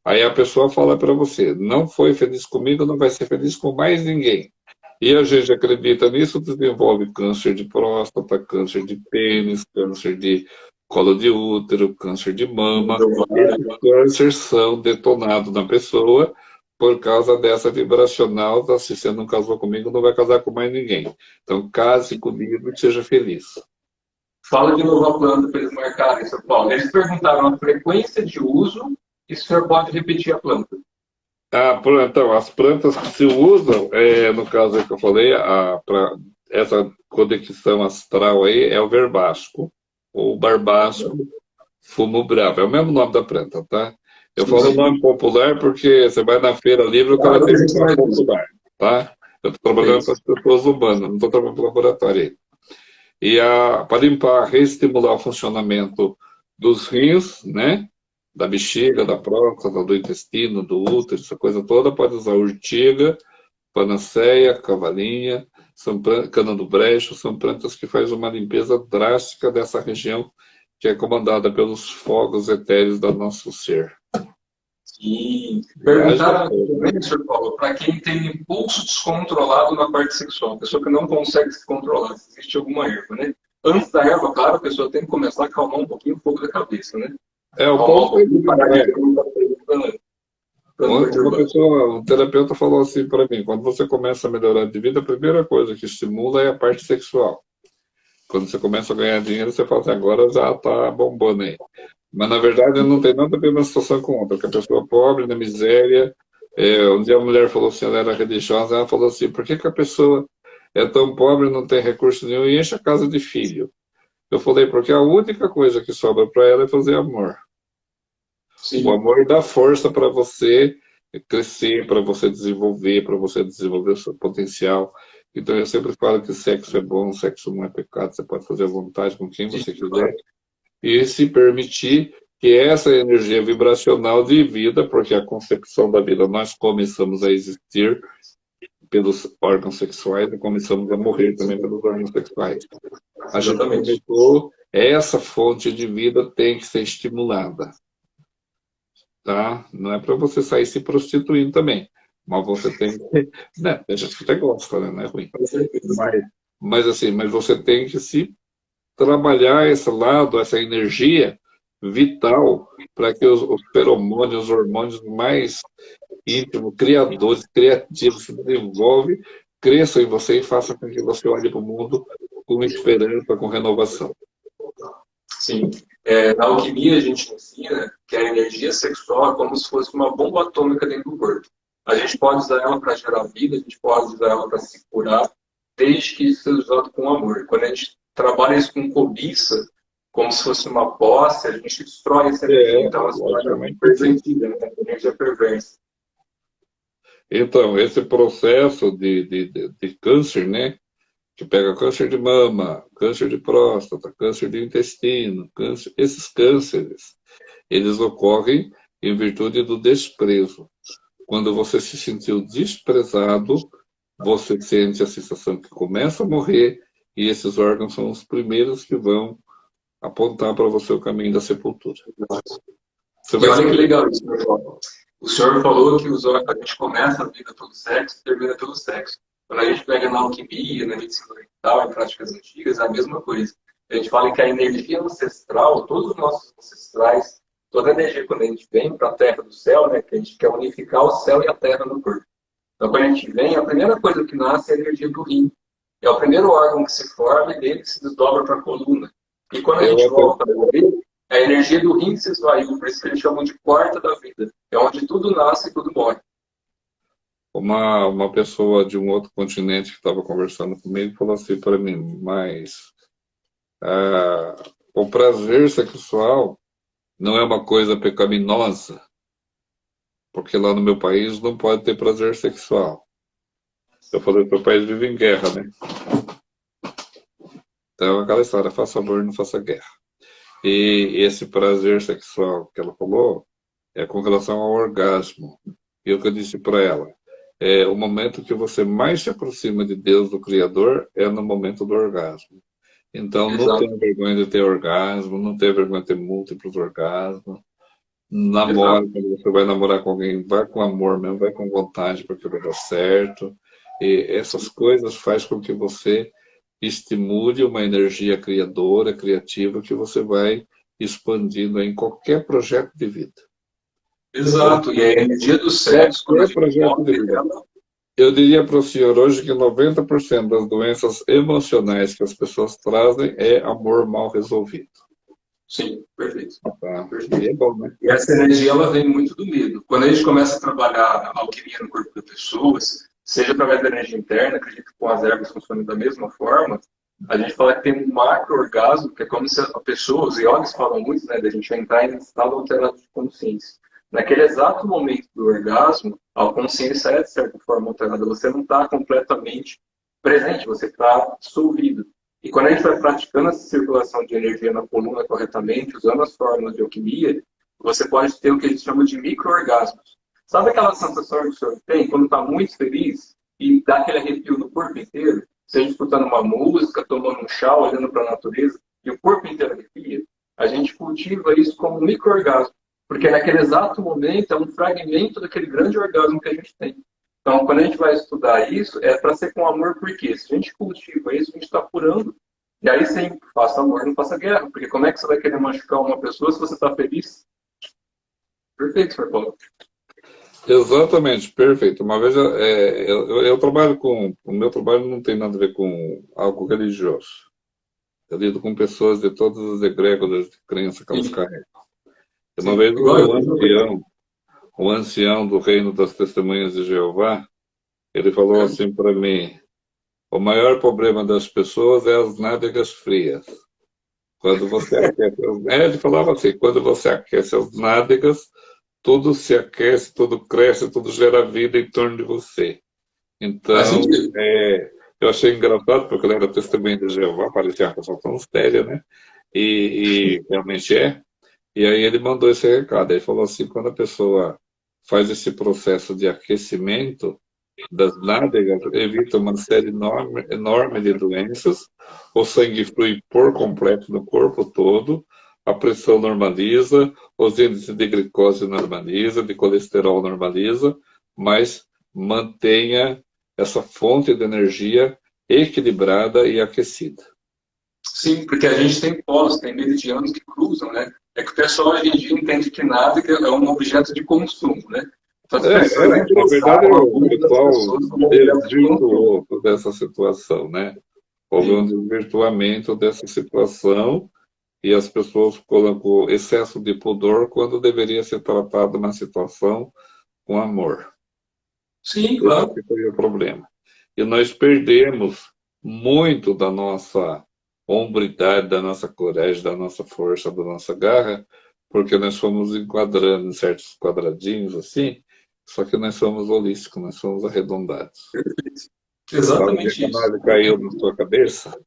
Aí a pessoa fala para você, não foi feliz comigo, não vai ser feliz com mais ninguém. E a gente acredita nisso, desenvolve câncer de próstata, câncer de pênis, câncer de colo de útero, câncer de mama. Esses cânceres são detonados na pessoa por causa dessa vibracional, se você não casou comigo, não vai casar com mais ninguém. Então, case comigo e seja feliz. Fala de novo a planta para eles marcarem, Sr. Paulo. Eles perguntaram a frequência de uso e o senhor pode repetir a planta. Então, as plantas que se usam, no caso que eu falei, para essa conexão astral aí, é o verbasco, ou barbasco, fumo bravo. É o mesmo nome da planta, tá? Eu falo o nome popular porque você vai na feira livre, o cara tem que falar popular, tá? Eu estou trabalhando para as pessoas humanas, não estou trabalhando para o laboratório aí. E para limpar, reestimular o funcionamento dos rins, né? Da bexiga, da próstata, do intestino, do útero, essa coisa toda, pode usar urtiga, panaceia, cavalinha, cana do brejo, são plantas que fazem uma limpeza drástica dessa região que é comandada pelos fogos etéreos do nosso ser. Sim. Perguntaram também, Sr. Paulo, para quem tem impulso descontrolado na parte sexual, pessoa que não consegue se controlar, se existe alguma erva, né? Antes da erva, claro, a pessoa tem que começar a acalmar um pouquinho o fogo da cabeça, né? Um terapeuta falou assim para mim, quando você começa a melhorar de vida, a primeira coisa que estimula é a parte sexual. Quando você começa a ganhar dinheiro, você fala assim, agora já está bombando aí. Mas, na verdade, não tem nada a ver uma situação com outra, porque a pessoa pobre, na miséria, um dia a mulher falou assim, ela era religiosa, ela falou assim, por que a pessoa é tão pobre, não tem recurso nenhum e enche a casa de filho? Eu falei, porque a única coisa que sobra para ela é fazer amor. Sim. O amor dá força para você crescer, para você desenvolver o seu potencial. Então eu sempre falo que sexo é bom, sexo não é pecado, você pode fazer à vontade com quem você quiser. E se permitir que essa energia vibracional de vida, porque a concepção da vida, nós começamos a existir pelos órgãos sexuais e começamos a morrer também pelos órgãos sexuais. A gente começou, essa fonte de vida tem que ser estimulada. Tá? Não é para você sair se prostituindo também, mas você tem que... Né? A gente até gosta, né? Não é ruim. Mas você tem que se trabalhar esse lado, essa energia vital, para que os feromônios, os hormônios mais íntimos, criadores, criativos, se desenvolvem, cresçam em você e façam com que você olhe para o mundo com esperança, com renovação. Sim. Na alquimia a gente ensina que a energia sexual é como se fosse uma bomba atômica dentro do corpo. A gente pode usar ela para gerar vida, a gente pode usar ela para se curar, desde que isso seja usado com amor. Quando a gente trabalha isso com cobiça, como se fosse uma posse, a gente destrói essa energia. Então, essa energia é pervertida, né? A energia é perversa. Então, esse processo de câncer, né? Que pega câncer de mama, câncer de próstata, câncer de intestino, esses cânceres, eles ocorrem em virtude do desprezo. Quando você se sentiu desprezado, você sente a sensação que começa a morrer e esses órgãos são os primeiros que vão apontar para você o caminho da sepultura. Olha que legal isso, meu irmão. O senhor falou que a gente começa a vida pelo sexo e termina pelo sexo. Quando a gente pega na alquimia, na medicina oriental, em práticas antigas, é a mesma coisa. A gente fala que a energia ancestral, todos os nossos ancestrais, toda a energia, quando a gente vem para a terra do céu, né, que a gente quer unificar o céu e a terra no corpo. Então, quando a gente vem, a primeira coisa que nasce é a energia do rim. É o primeiro órgão que se forma e dele se desdobra para a coluna. E quando a gente volta a morrer, a energia do rim se esvaiu, por isso que eles chamam de porta da vida. é onde tudo nasce e tudo morre. Uma pessoa de um outro continente que estava conversando comigo falou assim para mim, mas o prazer sexual não é uma coisa pecaminosa, porque lá no meu país não pode ter prazer sexual. Eu falei, o teu país vive em guerra, né? Então, aquela história, faça amor, não faça guerra. E esse prazer sexual que ela falou é com relação ao orgasmo. E o que eu disse para ela, o momento que você mais se aproxima de Deus, do Criador, é no momento do orgasmo. Então, não Exato. tenha vergonha de ter orgasmo, não tenha vergonha de ter múltiplos orgasmos. Namora, Exato. quando você vai namorar com alguém, vai com amor mesmo, vai com vontade, porque vai dar certo. E essas coisas fazem com que você estimule uma energia criadora, criativa, que você vai expandindo em qualquer projeto de vida. Exato. E a energia do sexo, quando a Qualquer gente projeto de move vida. ela, Eu diria para o senhor hoje que 90% das doenças emocionais que as pessoas trazem é amor mal resolvido. sim, perfeito. Tá? E Perfeito. é bom, né? E essa energia, ela vem muito do medo. Quando a gente começa a trabalhar a alquimia no corpo das pessoas, seja através da energia interna, acredito que com as ervas funcionam da mesma forma, a gente fala que tem um macro-orgasmo, que é como se a pessoa, os iogues falam muito, né, da gente entrar em estado alterado de consciência. Naquele exato momento do orgasmo, a consciência é, de certa forma, alterada. Você não está completamente presente, você está dissolvido. E quando a gente vai praticando essa circulação de energia na coluna corretamente, usando as fórmulas de alquimia, você pode ter o que a gente chama de micro-orgasmos. Sabe aquela sensação que o senhor tem quando está muito feliz e dá aquele arrepio no corpo inteiro? Seja escutando uma música, tomando um chá, olhando para a natureza, e o corpo inteiro arrepia? A gente cultiva isso como micro-orgasmo, porque naquele exato momento é um fragmento daquele grande orgasmo que a gente tem. Então, quando a gente vai estudar isso, é para ser com amor, porque se a gente cultiva isso, a gente está curando. E aí sim, faça amor, não faça guerra. Porque como é que você vai querer machucar uma pessoa se você está feliz? Perfeito, Sr. Paulo. Exatamente, perfeito. Uma vez eu trabalho com. O meu trabalho não tem nada a ver com algo religioso. Eu lido com pessoas de todas as egrégoras de crença que elas Sim, carregam. Uma sim. vez Igual eu. um ancião do reino das testemunhas de Jeová, ele falou assim para mim: o maior problema das pessoas é as nádegas frias. Quando você aquece ele falava assim, quando você aquece as nádegas, tudo se aquece, tudo cresce, tudo gera vida em torno de você. Faz Então, sentido. eu achei engraçado, porque ele era testemunha de Jeová, parecia uma pessoa tão séria, né? E realmente é. E aí ele mandou esse recado. Ele falou assim, quando a pessoa faz esse processo de aquecimento das nádegas, evita uma série enorme de doenças, o sangue flui por completo no corpo todo, a pressão normaliza, os índices de glicose normaliza, de colesterol normaliza, mas mantenha essa fonte de energia equilibrada e aquecida. Sim, porque a gente tem polos, tem meridianos que cruzam, né? É que o pessoal hoje em dia entende que nada é um objeto de consumo, né? Então as pessoas nem Na verdade, pensaram a o vida das pessoal pessoas como objeto de consumo. desvirtuou toda essa situação, né? Houve um Sim. desvirtuamento dessa situação e as pessoas colocam excesso de pudor quando deveria ser tratado uma situação com amor. Sim, Esse claro. que foi o problema. E nós perdemos muito da nossa hombridade, da nossa coragem, da nossa força, da nossa garra, porque nós fomos enquadrando em certos quadradinhos assim, só que nós somos holísticos, nós somos arredondados. Sabe o dia Exatamente que a isso. nave caiu na sua cabeça?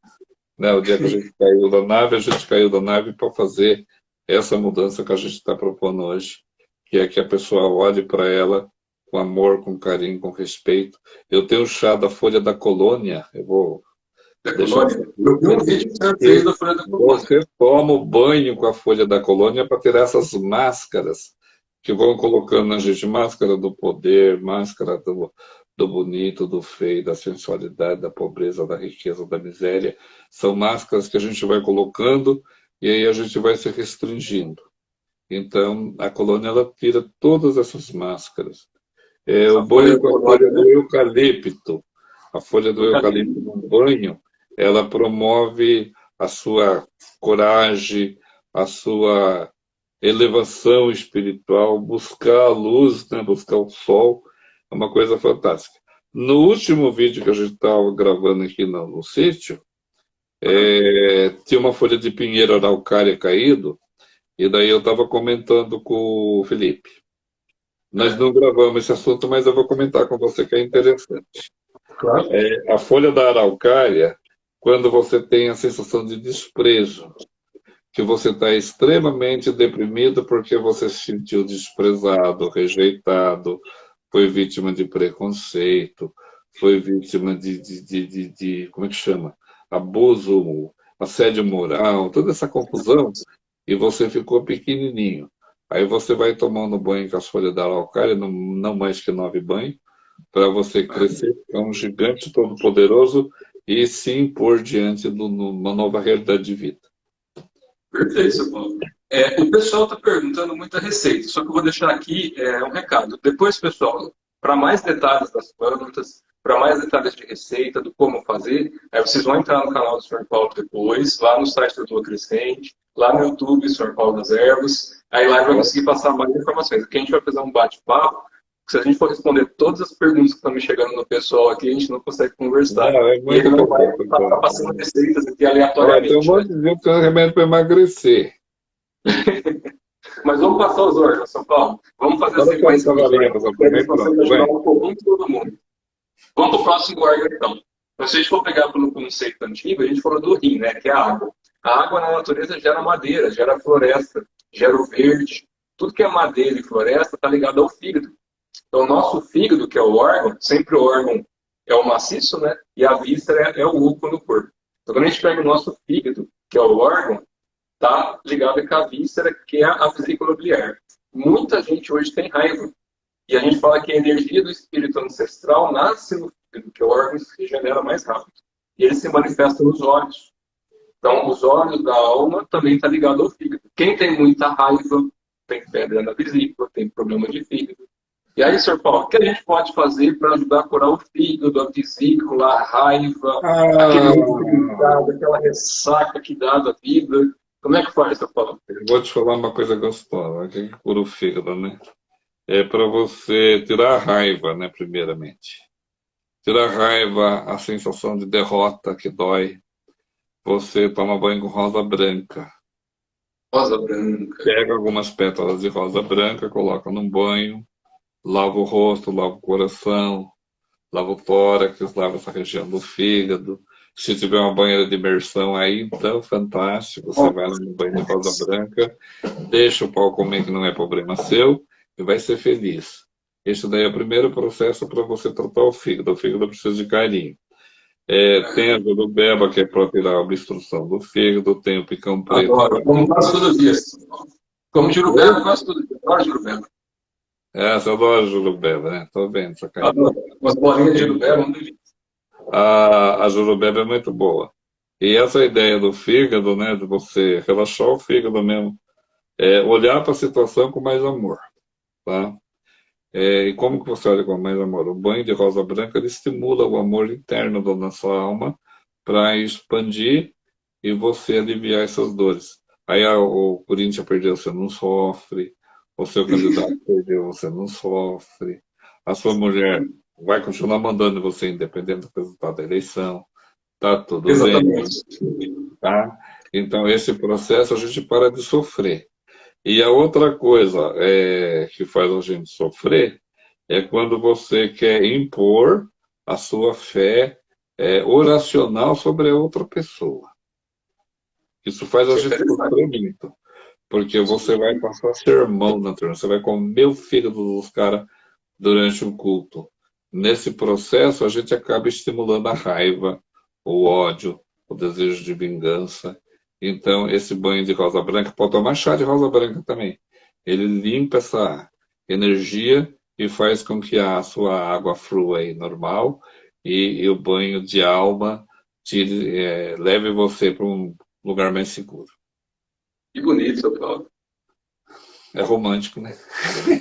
Né? O dia que a gente caiu da nave, a gente caiu da nave para fazer essa mudança que a gente está propondo hoje, que é que a pessoa olhe para ela com amor, com carinho, com respeito. Eu tenho o chá da folha da colônia, eu vou Da deixar colônia. essa Eu vi dica. um vídeo que você fez da Folha da Colônia. Você toma o banho com a folha da colônia para tirar essas máscaras que vão colocando na gente, máscara do poder, máscara do bonito, do feio, da sensualidade, da pobreza, da riqueza, da miséria. São máscaras que a gente vai colocando e aí a gente vai se restringindo. Então, a colônia ela tira todas essas máscaras. O A Folha banho da com a folha Colônia, do né? eucalipto. A folha do Do Cali. eucalipto no banho, ela promove a sua coragem, a sua elevação espiritual, buscar a luz, né, buscar o sol, é uma coisa fantástica. No último vídeo que a gente estava gravando aqui no sítio, tinha uma folha de pinheiro araucária caído, e daí eu estava comentando com o Felipe. Nós não gravamos esse assunto, mas eu vou comentar com você que é interessante. Claro. A folha da araucária, quando você tem a sensação de desprezo, que você está extremamente deprimido porque você se sentiu desprezado, rejeitado, foi vítima de preconceito, foi vítima de como é que chama? Abuso, assédio moral, toda essa confusão, e você ficou pequenininho. Aí você vai tomando banho com as folhas da araucária, não mais que 9 banhos, para você crescer, é um gigante todo-poderoso e se impor diante de uma nova realidade de vida. Perfeito, seu Paulo. O pessoal está perguntando muita receita, só que eu vou deixar aqui um recado. Depois, pessoal, para mais detalhes das plantas, para mais detalhes de receita, do como fazer, vocês vão entrar no canal do Sr. Paulo depois, lá no site do Lua Crescente, lá no YouTube, Sr. Paulo das Ervas. Aí lá vai conseguir passar mais informações. Aqui a gente vai fazer um bate-papo. Se a gente for responder todas as perguntas que estão me chegando no pessoal aqui, a gente não consegue conversar. Não, é muito não vai estar passando receitas aqui aleatoriamente. Eu vou dizer que é remédio para emagrecer. Mas vamos passar os órgãos, São Paulo. Vamos fazer a sequência dos órgãos. Todo mundo. Vamos para o próximo órgão, então. Se a gente for pegar pelo conceito antigo, a gente falou do rim, né, que é a água. A água na natureza gera madeira, gera floresta, gera o verde. Tudo que é madeira e floresta está ligado ao fígado. Então, o nosso fígado, que é o órgão, sempre o órgão é o maciço, né? E a víscera é o oco no corpo. Então, quando a gente pega o nosso fígado, que é o órgão, está ligado com a víscera, que é a vesícula biliar. Muita gente hoje tem raiva. E a gente fala que a energia do espírito ancestral nasce no fígado, que é o órgão que se regenera mais rápido. E ele se manifesta nos olhos. Então, os olhos da alma também está ligado ao fígado. Quem tem muita raiva, tem pedra na vesícula, tem problema de fígado. E aí, Sr. Paulo, o que a gente pode fazer para ajudar a curar o fígado, a vesícula, a raiva, aquela ressaca que dá da vida? Como é que faz, Sr. Paulo? Eu vou te falar uma coisa gostosa, que cura o fígado, né? É para você tirar a raiva, né, primeiramente. Tirar a raiva, a sensação de derrota que dói. Você toma banho com rosa branca. Rosa branca. Pega algumas pétalas de rosa branca, coloca num banho, lava o rosto, lava o coração, lava o tórax, lava essa região do fígado. Se tiver uma banheira de imersão aí, então, fantástico. Você vai no banho de rosa branca, deixa o pau comer, que não é problema seu, e vai ser feliz. Esse daí é o primeiro processo para você tratar o fígado. O fígado precisa de carinho. Tem a jurubeba, que é para tirar a obstrução do fígado, tem o picão preto. Agora, como quase todo dia. Como jurubeba, quase todo dia. Adoro jurubeba. Você adora jurubeba, né? Tô vendo essa cara. Umas bolinhas de jurubeba, um delícia. A jurubeba é muito boa. E essa ideia do fígado, né, de você relaxar o fígado mesmo, olhar para a situação com mais amor, tá? E como que você olha com mais amor? O banho de rosa branca ele estimula o amor interno da nossa alma para expandir e você aliviar essas dores. Aí o Corinthians perdeu, você não sofre. O seu candidato perdeu, você não sofre. A sua mulher vai continuar mandando você independente do resultado da eleição. Tá tudo bem. Tá? Então, esse processo a gente para de sofrer. E a outra coisa que faz a gente sofrer é quando você quer impor a sua fé oracional sobre a outra pessoa. Isso faz a gente sofrer muito. Porque você vai passar sermão na turma, você vai comer o fígado dos caras durante um culto. Nesse processo, a gente acaba estimulando a raiva, o ódio, o desejo de vingança. Então, esse banho de rosa branca, pode tomar chá de rosa branca também. Ele limpa essa energia e faz com que a sua água flua aí normal e o banho de alma leve você para um lugar mais seguro. Que bonito, Sr. Paulo. É romântico, né?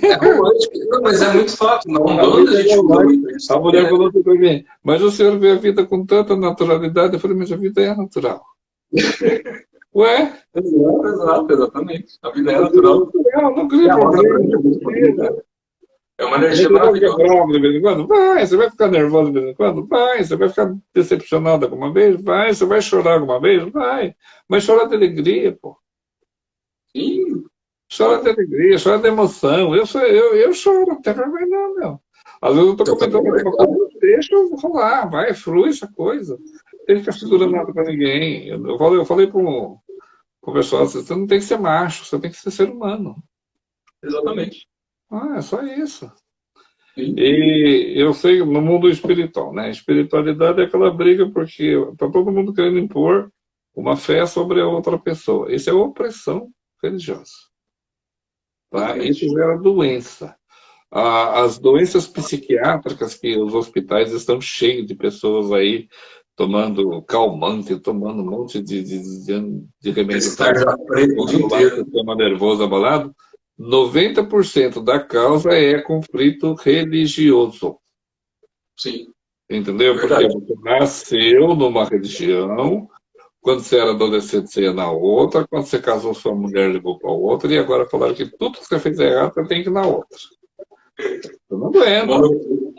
É romântico, não, mas é muito fato. Não, a mulher falou tudo bem. Mas o senhor vê a vida com tanta naturalidade. Eu falei, mas a vida é natural. Ué? Exato, exatamente. A vida é natural. Não cria problema. É uma energia Você vai ficar maravilhosa. bravo de vez em quando? Vai. Você vai ficar nervoso de vez em quando? Vai. Você vai ficar decepcionado alguma vez? Vai. Você vai chorar alguma vez? Vai. Mas chora de alegria, pô. Sim. Chora de alegria, chora de emoção. Eu choro, não tem vergonha não, meu. Às vezes eu tô comentando alguma coisa, deixa eu rolar, vai, flui essa coisa. Não tem que ficar segurando nada pra ninguém. Eu falei pro pessoal, você não tem que ser macho, você tem que ser ser humano. Exatamente. É só isso. Sim. E eu sei, no mundo espiritual, né? Espiritualidade é aquela briga porque tá todo mundo querendo impor uma fé sobre a outra pessoa. Isso é opressão religiosa. Tá? Isso gera doença. As doenças psiquiátricas que os hospitais estão cheios de pessoas aí tomando calmante, tomando um monte de remédio para controlar o sistema nervoso abalado, 90% da causa é conflito religioso. Sim. Entendeu? Porque você nasceu numa religião, quando você era adolescente você ia na outra, quando você casou sua mulher ligou para outra, e agora falaram que tudo que você fez errado você tem que ir na outra. Eu não aguento.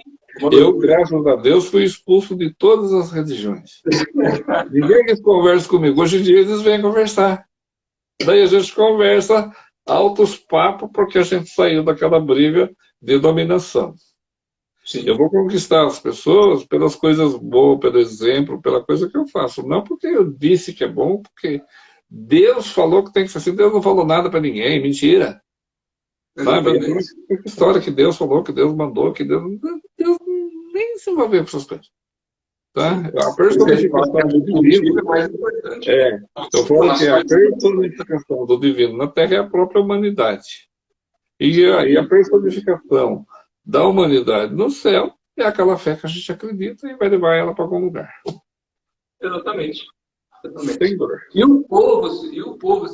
Eu, graças a Deus, fui expulso de todas as religiões. Ninguém que conversa comigo. Hoje em dia eles vêm conversar. Daí a gente conversa altos papos porque a gente saiu daquela briga de dominação. Sim. Eu vou conquistar as pessoas pelas coisas boas, pelo exemplo, pela coisa que eu faço. Não porque eu disse que é bom, porque Deus falou que tem que ser assim. Deus não falou nada para ninguém. Mentira. Sabe? É história que Deus falou, que Deus mandou, que Deus nem se envolveu com essas coisas. Tá? A personificação do divino eu falo que a personificação do divino na Terra é a própria humanidade. E a personificação da humanidade no céu é aquela fé que a gente acredita e vai levar ela para algum lugar. Exatamente. Sem dor. E o povo, senhor Paulo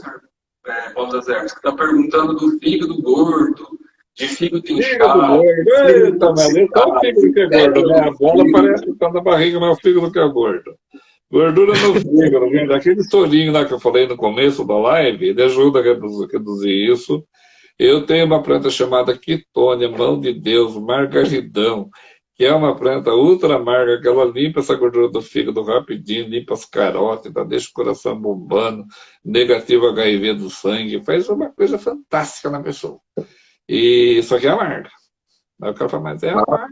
Zezé, que está perguntando do fígado gordo, de fígado inchado. Eita, mas é só o fígado que é gordo, né? A bola parece que está na barriga, mas é o fígado que é gordo. Gordura no fígado, gente. Aquele torinho lá que eu falei no começo da live, ele ajuda a reduzir isso. Eu tenho uma planta chamada quitônia, mão de Deus, margaridão, que é uma planta ultra amarga, que ela limpa essa gordura do fígado rapidinho, limpa as carótidas, deixa o coração bombando, negativa HIV do sangue, faz uma coisa fantástica na pessoa. E só que é amarga. Aí o cara fala, mas é amarga.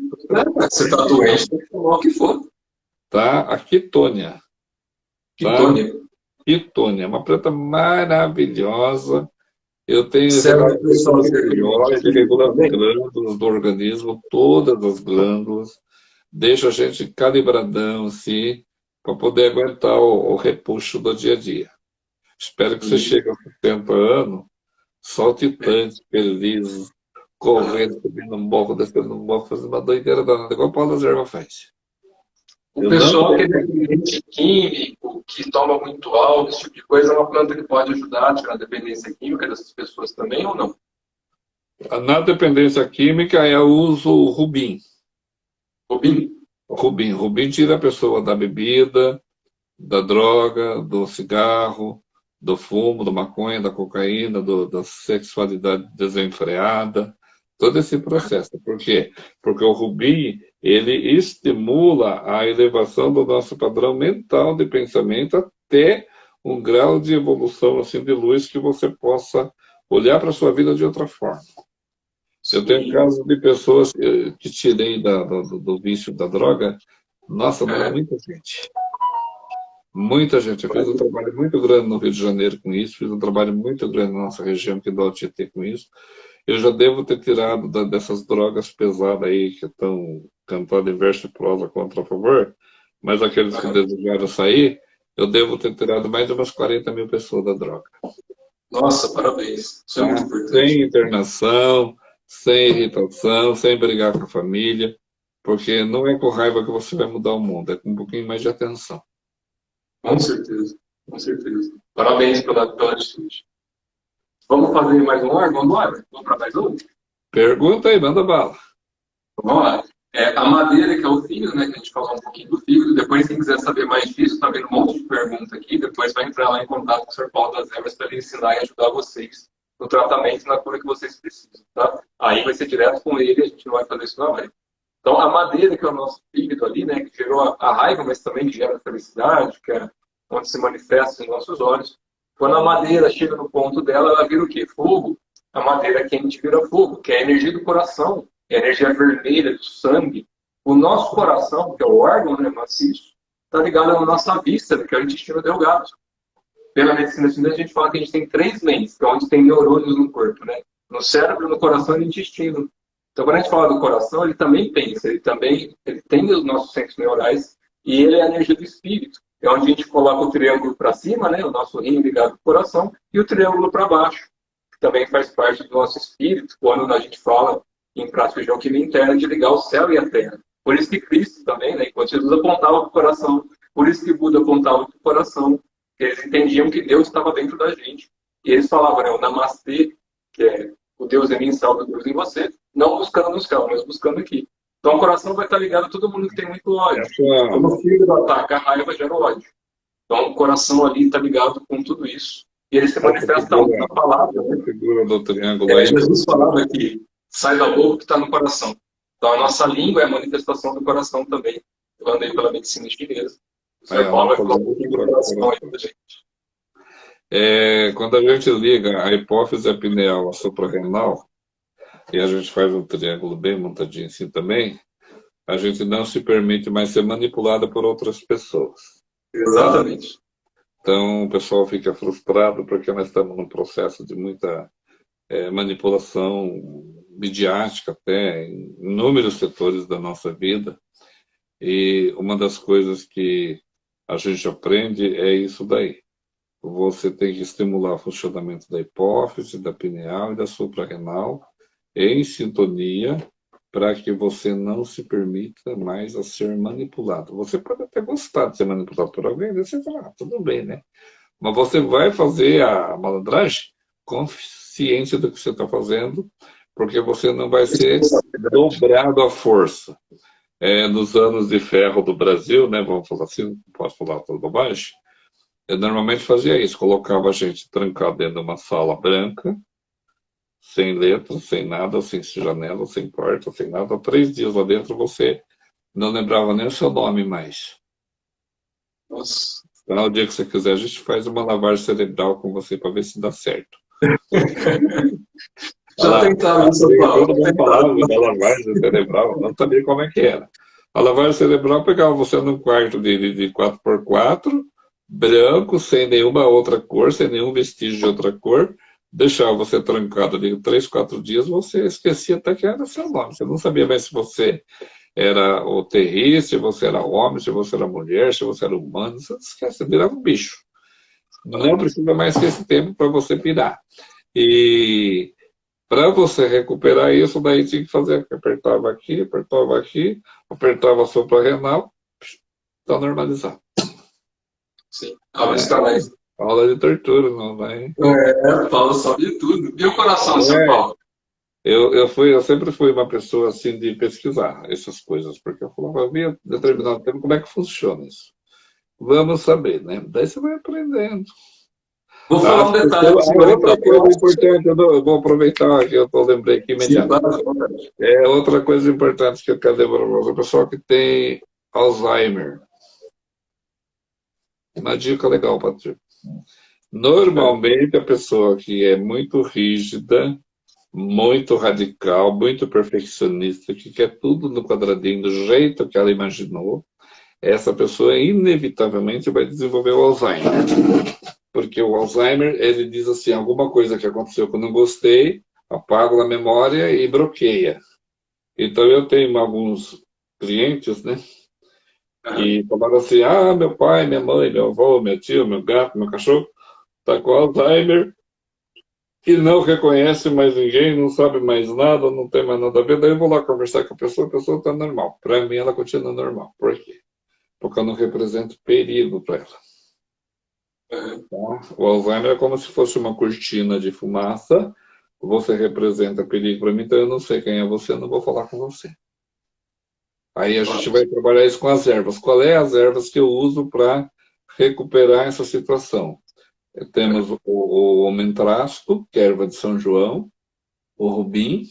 Você está doente, tem que tomar o que for. Tá? A quitônia. Quitônia. Tá? Quitônia, uma planta maravilhosa. Eu tenho que regula as glândulas do organismo, todas as glândulas, deixa a gente calibradão, assim, para poder aguentar o repuxo do dia a dia. Espero que você chegue aos 70 anos, saltitante, feliz, correndo, subindo um morro, descendo um morro, fazendo uma doideira danada, igual o Paulo Zerva faz. O pessoal que é dependente químico, que toma muito álcool, esse tipo de coisa, é uma planta que pode ajudar a tirar a dependência química dessas pessoas também ou não? Na dependência química é o uso rubim. Rubim? Rubim tira a pessoa da bebida, da droga, do cigarro, do fumo, da maconha, da cocaína, da sexualidade desenfreada, todo esse processo. Por quê? Porque o rubim, ele estimula a elevação do nosso padrão mental de pensamento até um grau de evolução assim de luz que você possa olhar para a sua vida de outra forma. Sim. Eu tenho casos de pessoas que tirei do vício da droga. Nossa, muita gente. Muita gente. Eu fiz um trabalho muito grande no Rio de Janeiro com isso, fiz um trabalho muito grande na nossa região aqui do Alto Tietê com isso. Eu já devo ter tirado dessas drogas pesadas aí que estão cantando em verso e prosa contra a favor, mas aqueles que desejaram sair, eu devo ter tirado mais de umas 40 mil pessoas da droga. Nossa, parabéns. Isso é muito importante. Sem internação, sem irritação, sem brigar com a família, porque não é com raiva que você vai mudar o mundo, é com um pouquinho mais de atenção. Com certeza, com certeza. Parabéns pela atitude. Vamos fazer mais um ar? Vamos embora? Vamos para mais um? Pergunta aí, manda bala. Vamos lá. A madeira, que é o fígado, né, que a gente falou um pouquinho do fígado. Depois, quem quiser saber mais disso, tá vendo um monte de pergunta aqui. Depois vai entrar lá em contato com o Sr. Paulo das Emas para ele ensinar e ajudar vocês no tratamento e na cura que vocês precisam, tá? Aí vai ser direto com ele, a gente não vai fazer isso na live. Então, a madeira, que é o nosso fígado ali, né, que gerou a raiva, mas também que gera a felicidade, que é onde se manifesta nos nossos olhos. Quando a madeira chega no ponto dela, ela vira o quê? Fogo. A madeira quente vira fogo, que é a energia do coração, é a energia vermelha do sangue. O nosso coração, que é o órgão, né, maciço, está ligado à nossa vista, que é o intestino delgado. Pela medicina chinesa, a gente fala que a gente tem 3 mentes, que é onde tem neurônios no corpo, né? No cérebro, no coração e no intestino. Então, quando a gente fala do coração, ele também pensa, ele tem os nossos centros neurais e ele é a energia do espírito. É onde a gente coloca o triângulo para cima, né? O nosso rim ligado ao coração, e o triângulo para baixo, que também faz parte do nosso espírito, quando a gente fala em prática de alquimia interna de ligar o céu e a terra. Por isso que Cristo também, né? Enquanto Jesus apontava para o coração, por isso que Buda apontava para o coração, eles entendiam que Deus estava dentro da gente. E eles falavam, né, o Namastê, que é o Deus em mim, salve o Deus em você, não buscando no céu, mas buscando aqui. Então o coração vai estar ligado a todo mundo que tem muito ódio. Como o filho ataca, a raiva gera ódio. Então o coração ali está ligado com tudo isso. E ele se manifesta muito na palavra. Né? A figura do triângulo aí. Jesus falava que sai da boca que está no coração. Então a nossa língua é a manifestação do coração também. Eu andei pela medicina chinesa. O Sr. Paulo vai falar um pouquinho do coração aí pra gente. Quando a gente liga a hipófise a pineal, a suprarrenal, e a gente faz um triângulo bem montadinho assim também, a gente não se permite mais ser manipulado por outras pessoas. Exatamente. Então o pessoal fica frustrado porque nós estamos num processo de muita manipulação midiática até em inúmeros setores da nossa vida. E uma das coisas que a gente aprende é isso daí. Você tem que estimular o funcionamento da hipófise, da pineal e da suprarrenal em sintonia para que você não se permita mais a ser manipulado. Você pode até gostar de ser manipulado por alguém, e você fala, tudo bem, né? Mas você vai fazer a malandragem com ciência do que você está fazendo, porque você não vai ser dobrado à força. Nos anos de ferro do Brasil, né, vamos falar assim, não posso falar toda bobagem, eu normalmente fazia isso, colocava a gente trancado dentro de uma sala branca, sem letras, sem nada, sem janela, sem porta, sem nada. 3 dias lá dentro você não lembrava nem o seu nome mais. Nossa. Então, o dia que você quiser, a gente faz uma lavagem cerebral com você para ver se dá certo. Já tentava isso, Paulo. Todo mundo falava da lavagem cerebral, não sabia como é que era. A lavagem cerebral pegava você num quarto de 4x4, branco, sem nenhuma outra cor, sem nenhum vestígio de outra cor, deixava você trancado ali 3, 4 dias, você esquecia até que era seu nome. Você não sabia mais se você era o terrível, se você era homem, se você era mulher, se você era humano, você esquece, você virava um bicho. Não precisa mais ter esse tempo para você pirar. E para você recuperar isso, daí tinha que fazer, apertava aqui, apertava a suprarrenal, está normalizado. Sim, aula de talento. Aula de tortura, não vai? Paulo sabe de tudo. E o coração, São Paulo? Eu sempre fui uma pessoa assim de pesquisar essas coisas, porque eu falava, eu via determinado tempo como é que funciona isso. Vamos saber, né? Daí você vai aprendendo. Vou falar um detalhe. Outra coisa importante, eu vou aproveitar que eu lembrei aqui imediatamente. Outra coisa importante que eu quero lembrar para você, o pessoal que tem Alzheimer. Uma dica legal, Patrícia. Normalmente a pessoa que é muito rígida, muito radical, muito perfeccionista, que quer tudo no quadradinho do jeito que ela imaginou, essa pessoa inevitavelmente vai desenvolver o Alzheimer. Porque o Alzheimer, ele diz assim, alguma coisa que aconteceu que eu não gostei, apago na memória e bloqueia. Então eu tenho alguns clientes, né, que falaram assim, meu pai, minha mãe, meu avô, meu tio, meu gato, meu cachorro, está com Alzheimer e não reconhece mais ninguém, não sabe mais nada, não tem mais nada a ver. Daí eu vou lá conversar com a pessoa está normal. Para mim, ela continua normal. Por quê? Porque eu não represento perigo para ela. O Alzheimer é como se fosse uma cortina de fumaça. Você representa perigo para mim, então eu não sei quem é você, eu não vou falar com você. Aí a gente vai trabalhar isso com as ervas. Qual é as ervas que eu uso para recuperar essa situação? Temos o homentrasto, que é a erva de São João, o rubim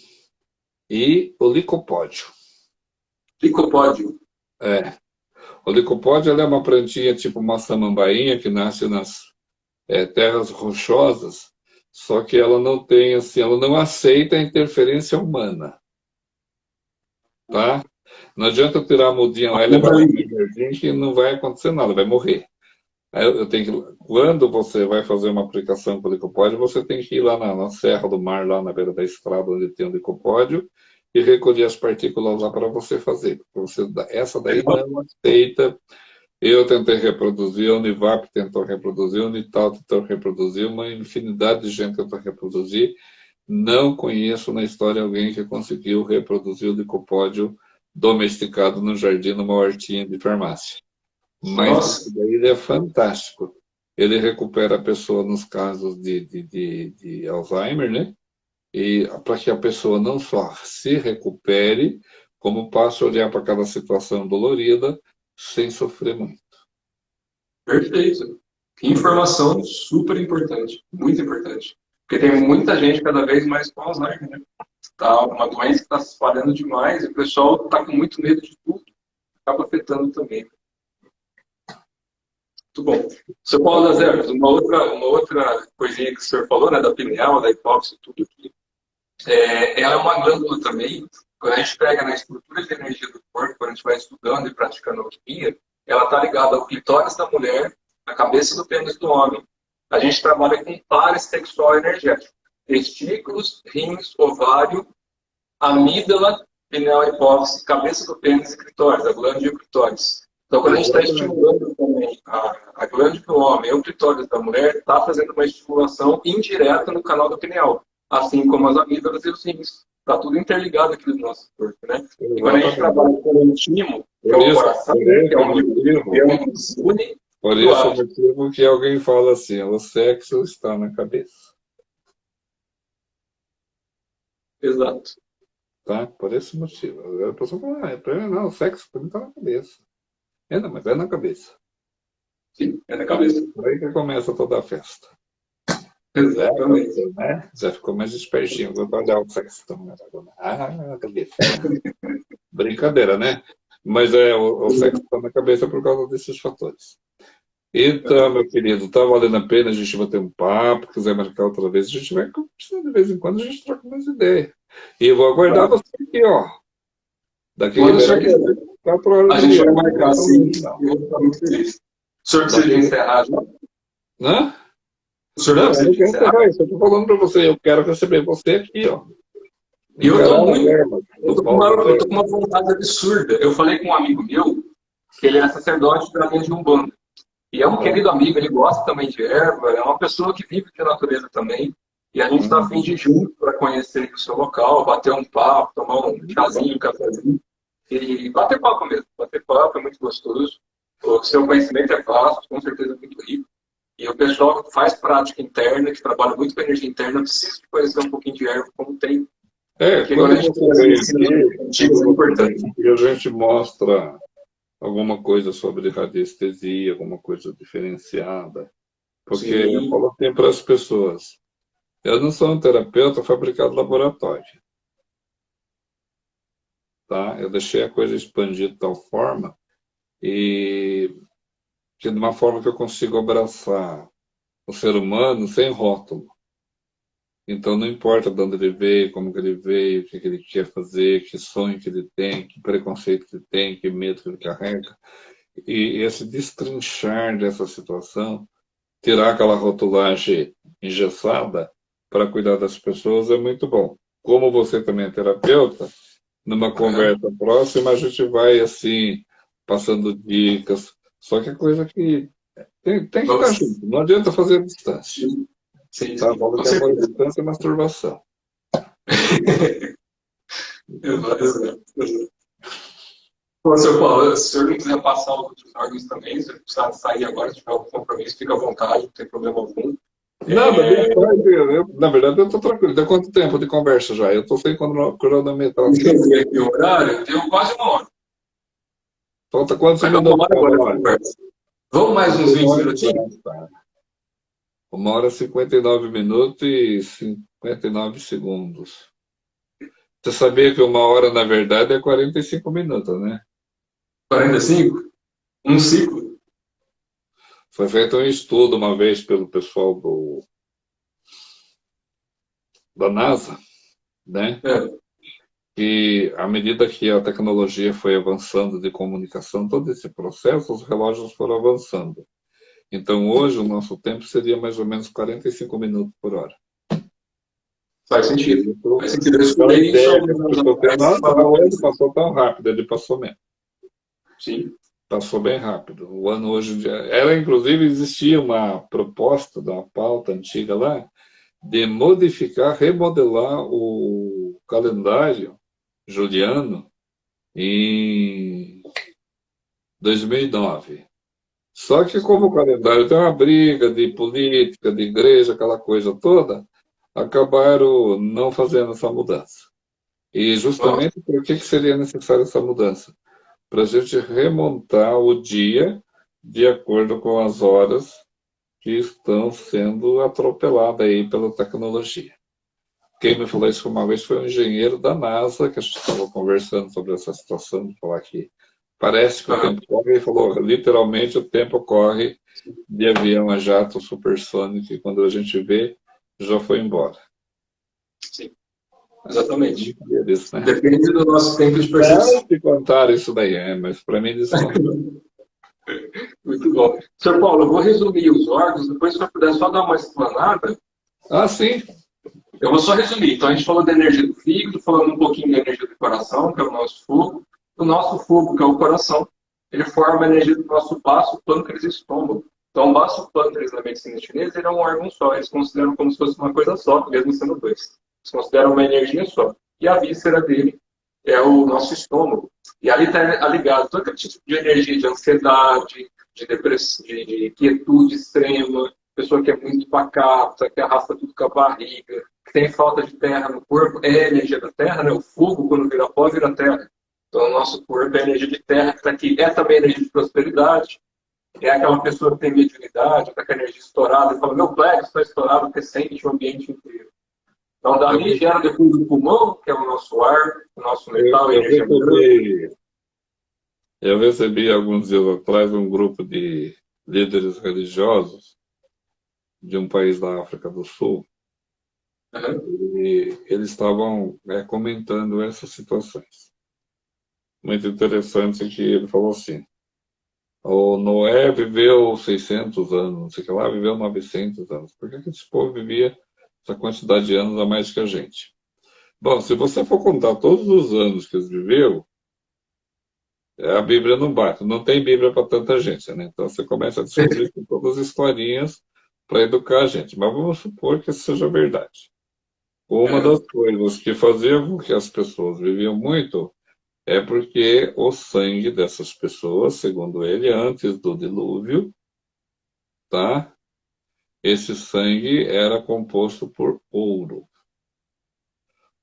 e o licopódio. Licopódio. O licopódio ela é uma plantinha tipo uma samambainha que nasce nas terras rochosas, só que ela não tem assim, ela não aceita a interferência humana, tá? Não adianta eu tirar a mudinha lá e levar para o jardim que não vai acontecer nada, vai morrer. Aí eu tenho que, quando você vai fazer uma aplicação com o licopódio, você tem que ir lá na Serra do Mar, lá na beira da estrada onde tem o licopódio, e recolher as partículas lá para você fazer. Essa daí não aceita. Eu tentei reproduzir, a Univap tentou reproduzir, a Unital tentou reproduzir, uma infinidade de gente tentou reproduzir. Não conheço na história alguém que conseguiu reproduzir o licopódio domesticado no jardim, numa hortinha de farmácia. Mas isso daí ele é fantástico. Ele recupera a pessoa nos casos de Alzheimer, né? E para que a pessoa não só se recupere, como passe a olhar para cada situação dolorida sem sofrer muito. Perfeito. Informação super importante, muito importante. Porque tem muita gente cada vez mais com Alzheimer, né? Tá uma doença que está se espalhando demais e o pessoal está com muito medo de tudo. Acaba afetando também. Muito bom. Seu Paulo das Ervas, uma outra coisinha que o senhor falou, né, da pineal, da hipófise, tudo aqui. Ela é uma glândula também. Quando a gente pega na estrutura de energia do corpo, quando a gente vai estudando e praticando alquimia, ela está ligada ao clitóris da mulher, à cabeça do pênis do homem. A gente trabalha com pares sexual energético. Testículos, rins, ovário, amígdala, pineal, hipófise, cabeça do pênis e clitóris, a glândula e o clitóris. Então, quando a gente está estimulando também a glândula do homem e o clitóris da mulher, está fazendo uma estimulação indireta no canal do pineal, assim como as amígdalas e os rins. Está tudo interligado aqui no nosso corpo, né? E quando a gente trabalha com o íntimo, que é o coração, que é o que nos une. Por isso o motivo que alguém fala assim, o sexo está na cabeça. Exato. Tá? Por esse motivo. A pessoa fala, não, o sexo para mim está na cabeça. Não, mas é na cabeça. Sim, é na cabeça. Por aí que começa toda a festa. Exatamente. Né? Já ficou mais espertinho. Vou olhar o sexo. Ah, cabeça. Brincadeira, né? Mas o sexo está na cabeça por causa desses fatores. Então, meu querido, tá valendo a pena a gente bater um papo, quiser marcar outra vez, a gente vai conversando de vez em quando, a gente troca umas ideias. E eu vou aguardar você aqui, ó. Daqui a 4 horas. A gente vai marcar assim, eu vou ficar muito feliz. O senhor precisa encerrar já? Hã? O senhor não, precisa encerrar isso. Eu tô falando para você, eu quero receber você aqui, ó. E eu tô com uma vontade absurda. Eu falei com um amigo meu, que ele é sacerdote da linha de Umbanda. E é um querido amigo, ele gosta também de erva, é uma pessoa que vive de natureza também. E a gente está a fim de ir junto para conhecer o seu local, bater um papo, tomar um chazinho, um cafezinho. E bater papo mesmo. Bater papo é muito gostoso. O seu conhecimento é vasto, com certeza muito rico. E o pessoal que faz prática interna, que trabalha muito com energia interna, precisa de conhecer um pouquinho de erva, como tem. Porque quando a gente é importante. E a gente mostra alguma coisa sobre radiestesia, alguma coisa diferenciada. Porque eu falo assim para as pessoas, eu não sou um terapeuta fabricado em laboratório. Tá? Eu deixei a coisa expandir de tal forma e que de uma forma que eu consigo abraçar o ser humano sem rótulo. Então não importa de onde ele veio, como que ele veio, o que ele quer fazer, que sonho que ele tem, que preconceito que ele tem, que medo que ele carrega. E esse destrinchar dessa situação, tirar aquela rotulagem engessada para cuidar das pessoas é muito bom. Como você também é terapeuta, numa conversa próxima a gente vai assim, passando dicas, só que é coisa que tem que estar junto, não adianta fazer a distância. Sim, tá? Falando que a distância é masturbação. Exato. Bom, seu Paulo, se o senhor não quiser passar os outros órgãos também, se precisar sair agora, se tiver algum compromisso, fica à vontade, não tem problema algum. Na verdade, eu estou tranquilo. Deu quanto tempo de conversa já? Eu estou sem cronometrar. O horário deu quase 1 hora. Falta quantos Vai dar minutos? uma hora agora de conversa. Vamos mais uns 20 minutinhos? 1 hora e 59 minutos e 59 segundos. Você sabia que 1 hora, na verdade, é 45 minutos, né? 45? Um ciclo? Foi feito um estudo uma vez pelo pessoal da NASA, né? É. Que à medida que a tecnologia foi avançando de comunicação, todo esse processo, os relógios foram avançando. Então, hoje, o nosso tempo seria mais ou menos 45 minutos por hora. Faz sentido. Faz sentido. Eu Então, estudei isso há alguns anos hoje passou tão rápido, ele passou mesmo. Sim. Passou bem rápido. O ano hoje já... Era, inclusive, existia uma proposta da pauta antiga lá de modificar, remodelar o calendário juliano em 2009. Só que como o calendário tem uma briga de política, de igreja, aquela coisa toda, acabaram não fazendo essa mudança. E justamente por que seria necessária essa mudança? Para a gente remontar o dia de acordo com as horas que estão sendo atropeladas aí pela tecnologia. Quem me falou isso uma vez foi um engenheiro da NASA, que a gente estava conversando sobre essa situação, de falar que parece que o tempo corre. Ele falou, literalmente, o tempo corre de avião a jato supersônico, e quando a gente vê, já foi embora. Sim, exatamente. Eles, né? Depende do nosso tempo de percepção. Não te contaram isso daí, mas para mim isso não. Muito bom. Sr. Paulo, eu vou resumir os órgãos, depois se eu puder só dar uma explanada. Ah, sim. Eu vou só resumir. Então, a gente falou da energia do fígado, falando um pouquinho da energia do coração, que é o nosso fogo. O nosso fogo, que é o coração, ele forma a energia do nosso baço, pâncreas e estômago. Então, o baço pâncreas na medicina chinesa ele é um órgão só. Eles consideram como se fosse uma coisa só, mesmo sendo dois. Eles consideram uma energia só. E a víscera dele é o nosso estômago. E ali está ligado todo aquele tipo de energia, de ansiedade, de depressão, de quietude extrema, pessoa que é muito pacata, que arrasta tudo com a barriga, que tem falta de terra no corpo, é a energia da terra, né? O fogo, quando vira pó, vira terra. Então, o nosso corpo é a energia de terra que está aqui. É também a energia de prosperidade. É aquela pessoa que tem mediunidade, está com a energia estourada, e fala, meu plexo está estourado, porque sente o ambiente inteiro. Então, dali gera depois o pulmão, que é o nosso ar, o nosso metal, a energia branca. Eu recebi alguns dias atrás um grupo de líderes religiosos de um país da África do Sul. E eles estavam comentando essas situações. Muito interessante que ele falou assim, o Noé viveu 600 anos, não sei o que lá, viveu 900 anos. Por que esse povo vivia essa quantidade de anos a mais que a gente? Bom, se você for contar todos os anos que eles viveram, a Bíblia não bate. Não tem Bíblia para tanta gente, né? Então você começa a descobrir com todas as historinhas para educar a gente. Mas vamos supor que isso seja verdade. Uma das coisas que fazia com que as pessoas viviam muito é porque o sangue dessas pessoas, segundo ele, antes do dilúvio, tá? Esse sangue era composto por ouro.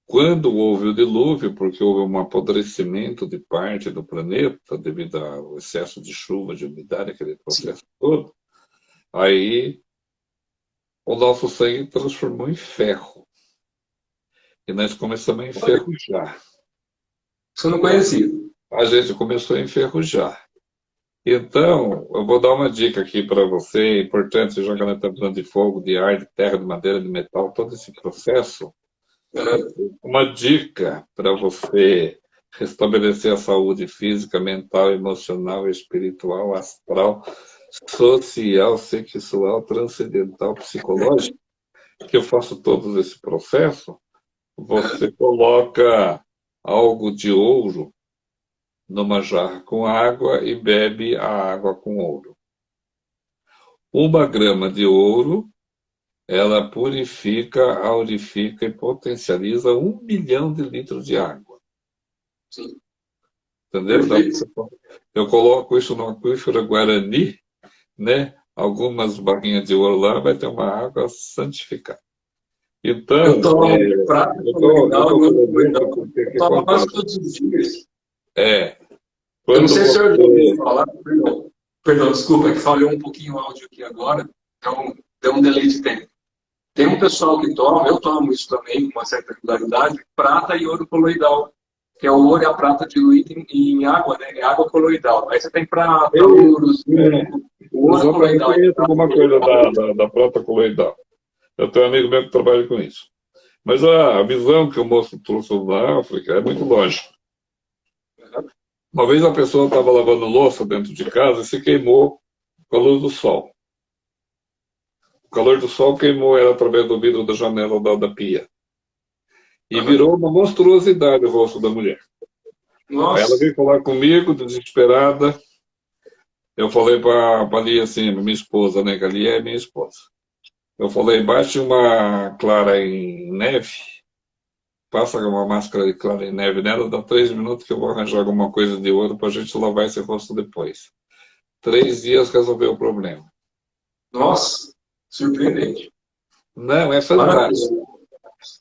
Quando houve o dilúvio, porque houve um apodrecimento de parte do planeta devido ao excesso de chuva, de umidade, aquele processo todo, aí o nosso sangue transformou em ferro. E nós começamos a enferrujar. Isso eu não conhecia. A gente começou a enferrujar. Então, eu vou dar uma dica aqui para você, é importante, você joga na tampona de fogo, de ar, de terra, de madeira, de metal, todo esse processo. Uma dica para você restabelecer a saúde física, mental, emocional, espiritual, astral, social, sexual, transcendental, psicológica, que eu faço todo esse processo, você coloca algo de ouro numa jarra com água e bebe a água com ouro. 1 grama de ouro, ela purifica, aurifica e potencializa 1 milhão de litros de água. Sim. Entendeu? Eu coloco isso no aquífero Guarani, né? Algumas barrinhas de ouro lá, vai ter uma água santificada. Então, eu tomo quase todos os dias. Eu não Quando sei se eu você... ouviu falar, perdão, desculpa, é que falhou um pouquinho o áudio aqui agora, então deu um delay de tempo. Tem um pessoal que toma, eu tomo isso também com uma certa regularidade, prata e ouro coloidal, que é o ouro e a prata diluído em água, né? É água coloidal. Aí você tem prata, ouro, zinco, o ouro Exatamente, coloidal. conheço alguma coisa da prata coloidal. Eu tenho um amigo meu que trabalha com isso. Mas a visão que o moço trouxe da África é muito lógica. Uma vez a pessoa estava lavando louça dentro de casa e se queimou com a luz do sol. O calor do sol queimou ela através do vidro da janela da pia. E virou uma monstruosidade o rosto da mulher. Aí ela Nossa, veio falar comigo, desesperada. Eu falei para a Lia assim, minha esposa, né? Que a Lia é minha esposa. Eu falei, baixe uma clara em neve, passa uma máscara de clara em neve nela, dá 3 minutos que eu vou arranjar alguma coisa de ouro para a gente lavar esse rosto depois. 3 dias resolveu o problema. nossa, surpreendente. Não, é fantástico. Maravilhoso.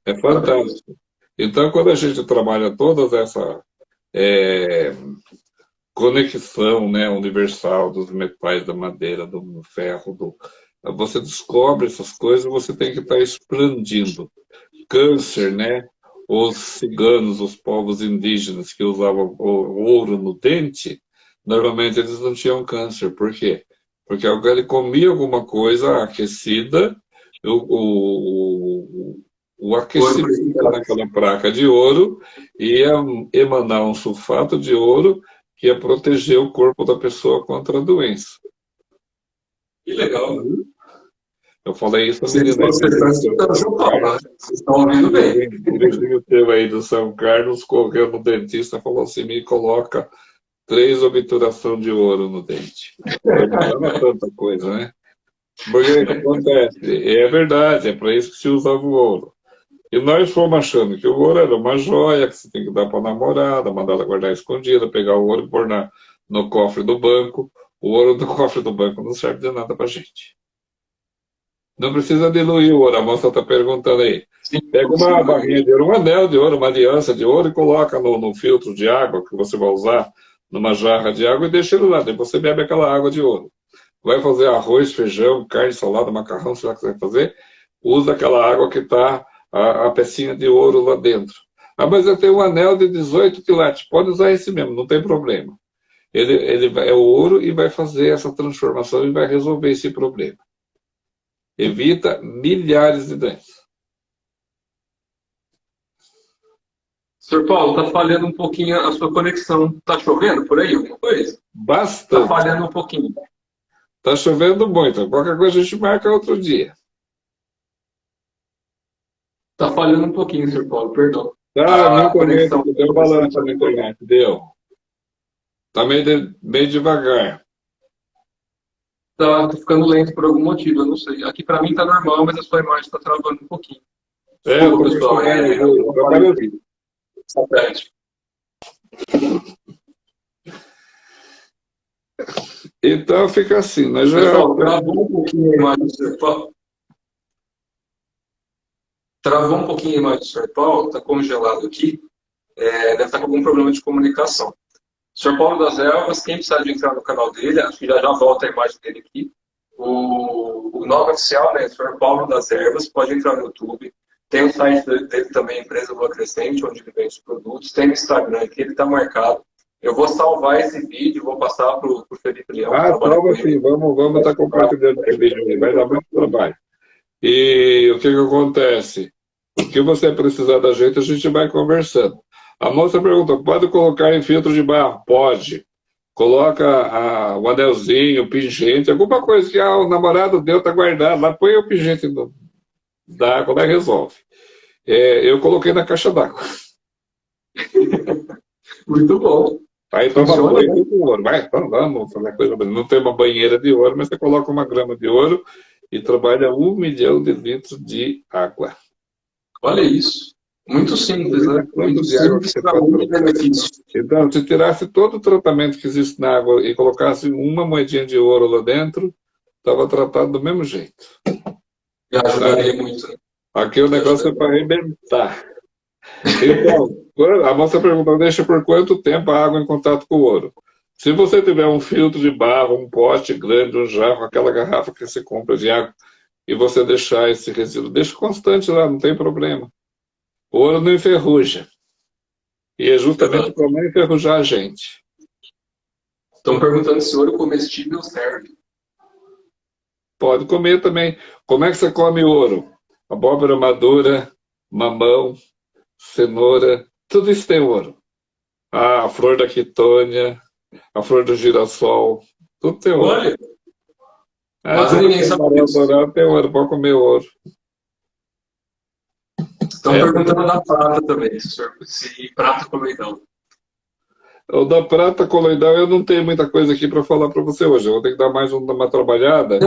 É Maravilhoso. fantástico. Então, quando a gente trabalha todas essa conexão, né, universal dos metais, da madeira, do ferro, você descobre essas coisas, você tem que estar expandindo. Câncer, né? Os ciganos, os povos indígenas que usavam o ouro no dente, normalmente eles não tinham câncer. Por quê? Porque ele comia alguma coisa aquecida, o aquecimento naquela placa de ouro ia emanar um sulfato de ouro que ia proteger o corpo da pessoa contra a doença. Que legal. Eu falei isso a Vocês menina. estão escutando São Paulo, né? Vocês estão ouvindo bem. O vizinho teve aí do São Carlos, correu no dentista e falou assim, me coloca 3 obturações de ouro no dente. Não é tanta coisa, né? Porque o que acontece? É verdade, é para isso que se usava o ouro. E nós fomos achando que o ouro era uma joia que você tem que dar para a namorada, mandar ela guardar escondida, pegar o ouro e pôr no cofre do banco. O ouro do cofre do banco não serve de nada para gente. Não precisa diluir o ouro, a moça está perguntando aí. Pega uma barrinha de ouro, um anel de ouro, uma aliança de ouro e coloca no filtro de água que você vai usar numa jarra de água e deixa ele lá. Depois você bebe aquela água de ouro. Vai fazer arroz, feijão, carne, salada, macarrão, sei lá o que você vai fazer. Usa aquela água que está a pecinha de ouro lá dentro. Ah, mas eu tenho um anel de 18 quilates. Pode usar esse mesmo, não tem problema. Ele é ouro e vai fazer essa transformação e vai resolver esse problema. Evita milhares de doenças. Senhor Paulo, está falhando um pouquinho a sua conexão. Está chovendo por aí alguma coisa? Bastante. Está falhando um pouquinho. Está chovendo muito. Qualquer coisa a gente marca outro dia. Está falhando um pouquinho, Senhor Paulo, perdão. Tá, conexão deu balanço na internet, deu. Está meio devagar. Tá ficando lento por algum motivo, eu não sei. Aqui para mim está normal, mas a sua imagem está travando um pouquinho. Desculpa, pessoal. Então fica assim, nós já... Pessoal, travou um pouquinho a imagem do Sr. Paulo. Travou um pouquinho a imagem do Sr. Paulo, está congelado aqui. Deve estar com algum problema de comunicação. Sr. Paulo das Ervas, quem precisa de entrar no canal dele, acho que já volta a imagem dele aqui. O nome oficial, né, Sr. Paulo das Ervas, pode entrar no YouTube. Tem o site dele também, Empresa Lua Crescente, onde ele vende os produtos. Tem o Instagram aqui, ele está marcado. Eu vou salvar esse vídeo, vou passar para o Felipe Leão. Salva sim, vamos estar compartilhando esse vídeo aí, vai dar muito trabalho. E o que acontece? O que você precisar da gente, a gente vai conversando. A moça pergunta, pode colocar em filtro de barro? Pode. Coloca o anelzinho, o pingente, alguma coisa que o namorado deu, está guardado. Lá põe o pingente da água, lá resolve. Eu coloquei na caixa d'água. Muito bom. Aí toma banho com ouro. Vamos fazer coisa. Não tem uma banheira de ouro, mas você coloca 1 grama de ouro e trabalha 1 milhão de litros de água. Olha isso. Muito simples, né? Muito simples para muito benefício. Então, se tirasse todo o tratamento que existe na água e colocasse uma moedinha de ouro lá dentro, estava tratado do mesmo jeito. E ajudaria muito, né? Aqui o negócio é para arrebentar. Então, a moça perguntou, deixa por quanto tempo a água em contato com o ouro? Se você tiver um filtro de barro, um pote grande, um jarro, aquela garrafa que você compra de água, e você deixar esse resíduo, deixa constante lá, não tem problema. O ouro não enferruja. E é justamente para não enferrujar a gente. Estão perguntando se ouro comestível serve. Pode comer também. Como é que você come ouro? Abóbora madura, mamão, cenoura, tudo isso tem ouro. A flor da quitônia, a flor do girassol, tudo tem ouro. Olha, Quase ninguém sabe disso. Tem ouro, pode comer ouro. Estão perguntando da prata também, se prata coloidal. O da prata coloidal eu não tenho muita coisa aqui para falar para você hoje. Eu vou ter que dar mais uma trabalhada,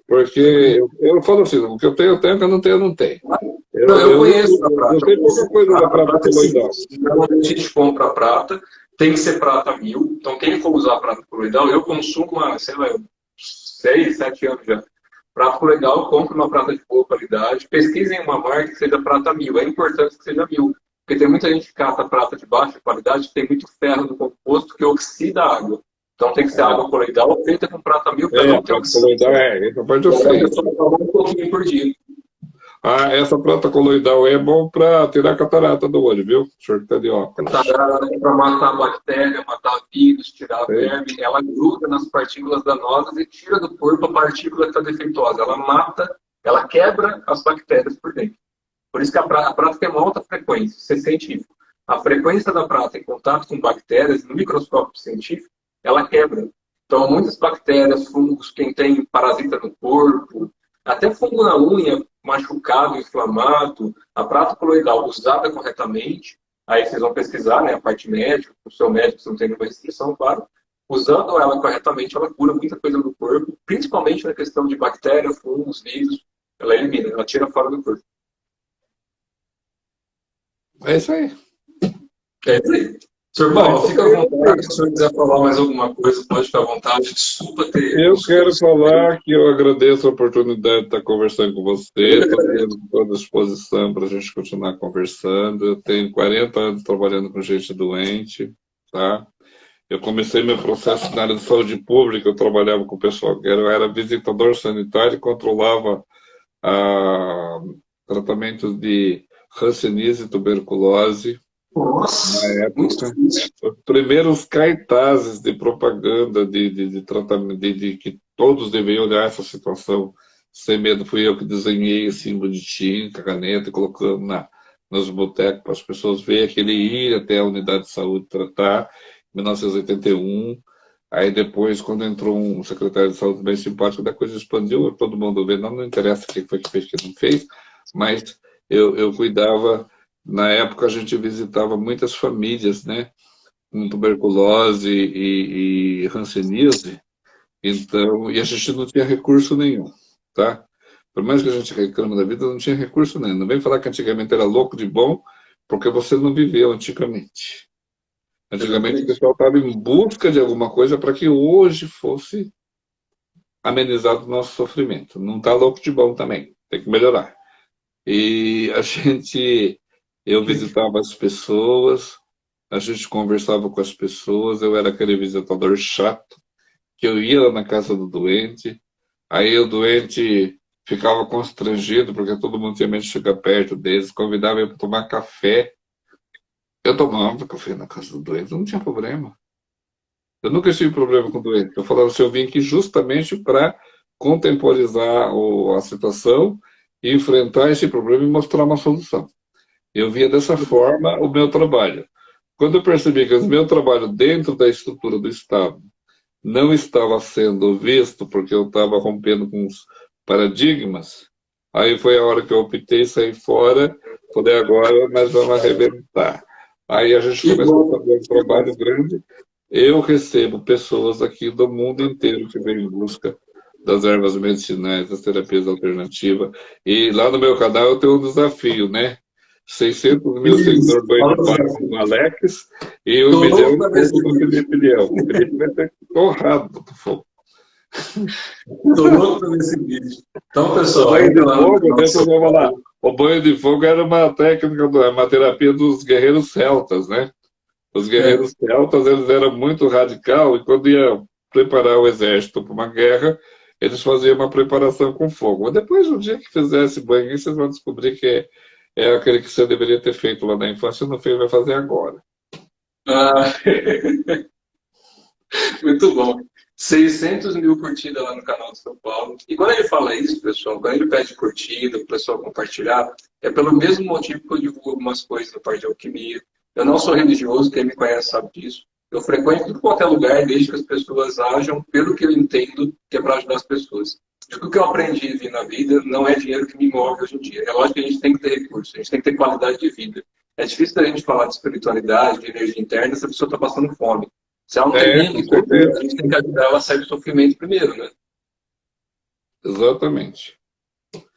porque eu falo assim, o que eu tenho, o que eu não tenho, eu não tenho. Eu conheço a prata. Eu sei pouca coisa da prata coloidal. Quando a gente compra a prata, tem que ser prata 1000. Então, quem for usar a prata coloidal, eu consumo há, sei lá, 6, 7 anos já. Prata coloidal, compre uma prata de boa qualidade. Pesquisem uma marca que seja prata 1000. É importante que seja 1000. Porque tem muita gente que cata prata de baixa qualidade, que tem muito ferro no composto que oxida a água. Então tem que ser água coloidal feita com prata 1000 para não ter oxidação. Essa parte eu sei. Um pouquinho por dia. Essa prata coloidal é bom para tirar a catarata do olho, viu? O senhor que está de óculos. Para matar bactéria, matar vírus, tirar verme. Ela gruda nas partículas danosas e tira do corpo a partícula que está defeituosa. Ela mata, ela quebra as bactérias por dentro. Por isso que a prata tem uma alta frequência, isso é científico. A frequência da prata em contato com bactérias, no microscópio científico, ela quebra. Então, muitas bactérias, fungos, quem tem parasita no corpo, até fungo na unha, machucado, inflamado, a prata coloidal usada corretamente, aí vocês vão pesquisar, né, a parte médica, o seu médico, se não tem nenhuma restrição, claro. Usando ela corretamente, ela cura muita coisa no corpo, principalmente na questão de bactéria, fungos, vírus, ela elimina, ela tira fora do corpo. É isso aí. É isso aí. Senhor Paulo, fica à vontade. Se o senhor quiser falar mais alguma coisa, pode ficar à vontade. Desculpa ter... Eu quero falar que eu agradeço a oportunidade de estar conversando com você. Estou tendo toda a disposição para a gente continuar conversando. Eu tenho 40 anos trabalhando com gente doente, tá? Eu comecei meu processo na área de saúde pública. Eu trabalhava com o pessoal que eu era visitador sanitário e controlava tratamentos de hanseníase e tuberculose. Nossa, na época, os primeiros cartazes de propaganda de tratamento, de que todos deveriam olhar essa situação sem medo, fui eu que desenhei assim bonitinho, com a caneta, e colocando nos botecos para as pessoas verem que ele ia até a unidade de saúde tratar, em 1981. Aí depois, quando entrou um secretário de saúde bem simpático, da coisa expandiu, todo mundo vê, não interessa o que foi que fez, o que não fez, mas eu cuidava. Na época a gente visitava muitas famílias, né, com tuberculose e hanseníase, então, e a gente não tinha recurso nenhum, tá? Por mais que a gente reclama da vida, não tinha recurso nenhum. Não vem falar que antigamente era louco de bom, porque você não viveu antigamente. Antigamente o pessoal estava em busca de alguma coisa para que hoje fosse amenizado o nosso sofrimento. Não está louco de bom também, tem que melhorar. E eu visitava as pessoas, a gente conversava com as pessoas, eu era aquele visitador chato, que eu ia lá na casa do doente, aí o doente ficava constrangido, porque todo mundo tinha medo de chegar perto deles, convidava eu para tomar café. Eu tomava café na casa do doente, não tinha problema. Eu nunca tive problema com o doente. Eu falava assim, eu vim aqui justamente para contemporizar a situação, enfrentar esse problema e mostrar uma solução. Eu via dessa forma o meu trabalho. Quando eu percebi que o meu trabalho dentro da estrutura do Estado não estava sendo visto, porque eu estava rompendo com os paradigmas, aí foi a hora que eu optei sair fora, falei, agora nós vamos arrebentar. Aí a gente começou a fazer um trabalho grande. Eu recebo pessoas aqui do mundo inteiro que vêm em busca das ervas medicinais, das terapias alternativas. E lá no meu canal eu tenho um desafio, né? 600 mil seguidores do Alex e 1 milhão do Felipe Leão. O Felipe vai ter torrado do fogo. Estou louco para ver esse vídeo. Então, pessoal, o banho de fogo era uma técnica, uma terapia dos guerreiros celtas, né? Os guerreiros celtas, eles eram muito radical e quando ia preparar o exército para uma guerra, eles faziam uma preparação com fogo. Mas depois, um dia que fizesse banho, vocês vão descobrir que é aquele que você deveria ter feito lá na infância, não fez, vai fazer agora. Ah, muito bom. 600 mil curtidas lá no canal do São Paulo. E quando ele fala isso, pessoal, quando ele pede curtida, o pessoal compartilhar, é pelo mesmo motivo que eu divulgo algumas coisas na parte de alquimia. Eu não sou religioso, quem me conhece sabe disso. Eu frequento tudo qualquer lugar, desde que as pessoas ajam pelo que eu entendo que é para ajudar as pessoas. O que eu aprendi a vir na vida não é dinheiro que me move hoje em dia. É lógico que a gente tem que ter recursos, a gente tem que ter qualidade de vida. É difícil da gente falar de espiritualidade, de energia interna, se a pessoa está passando fome. Se ela não tem nem que comer, a gente tem que ajudar ela a sair do sofrimento primeiro, né? Exatamente.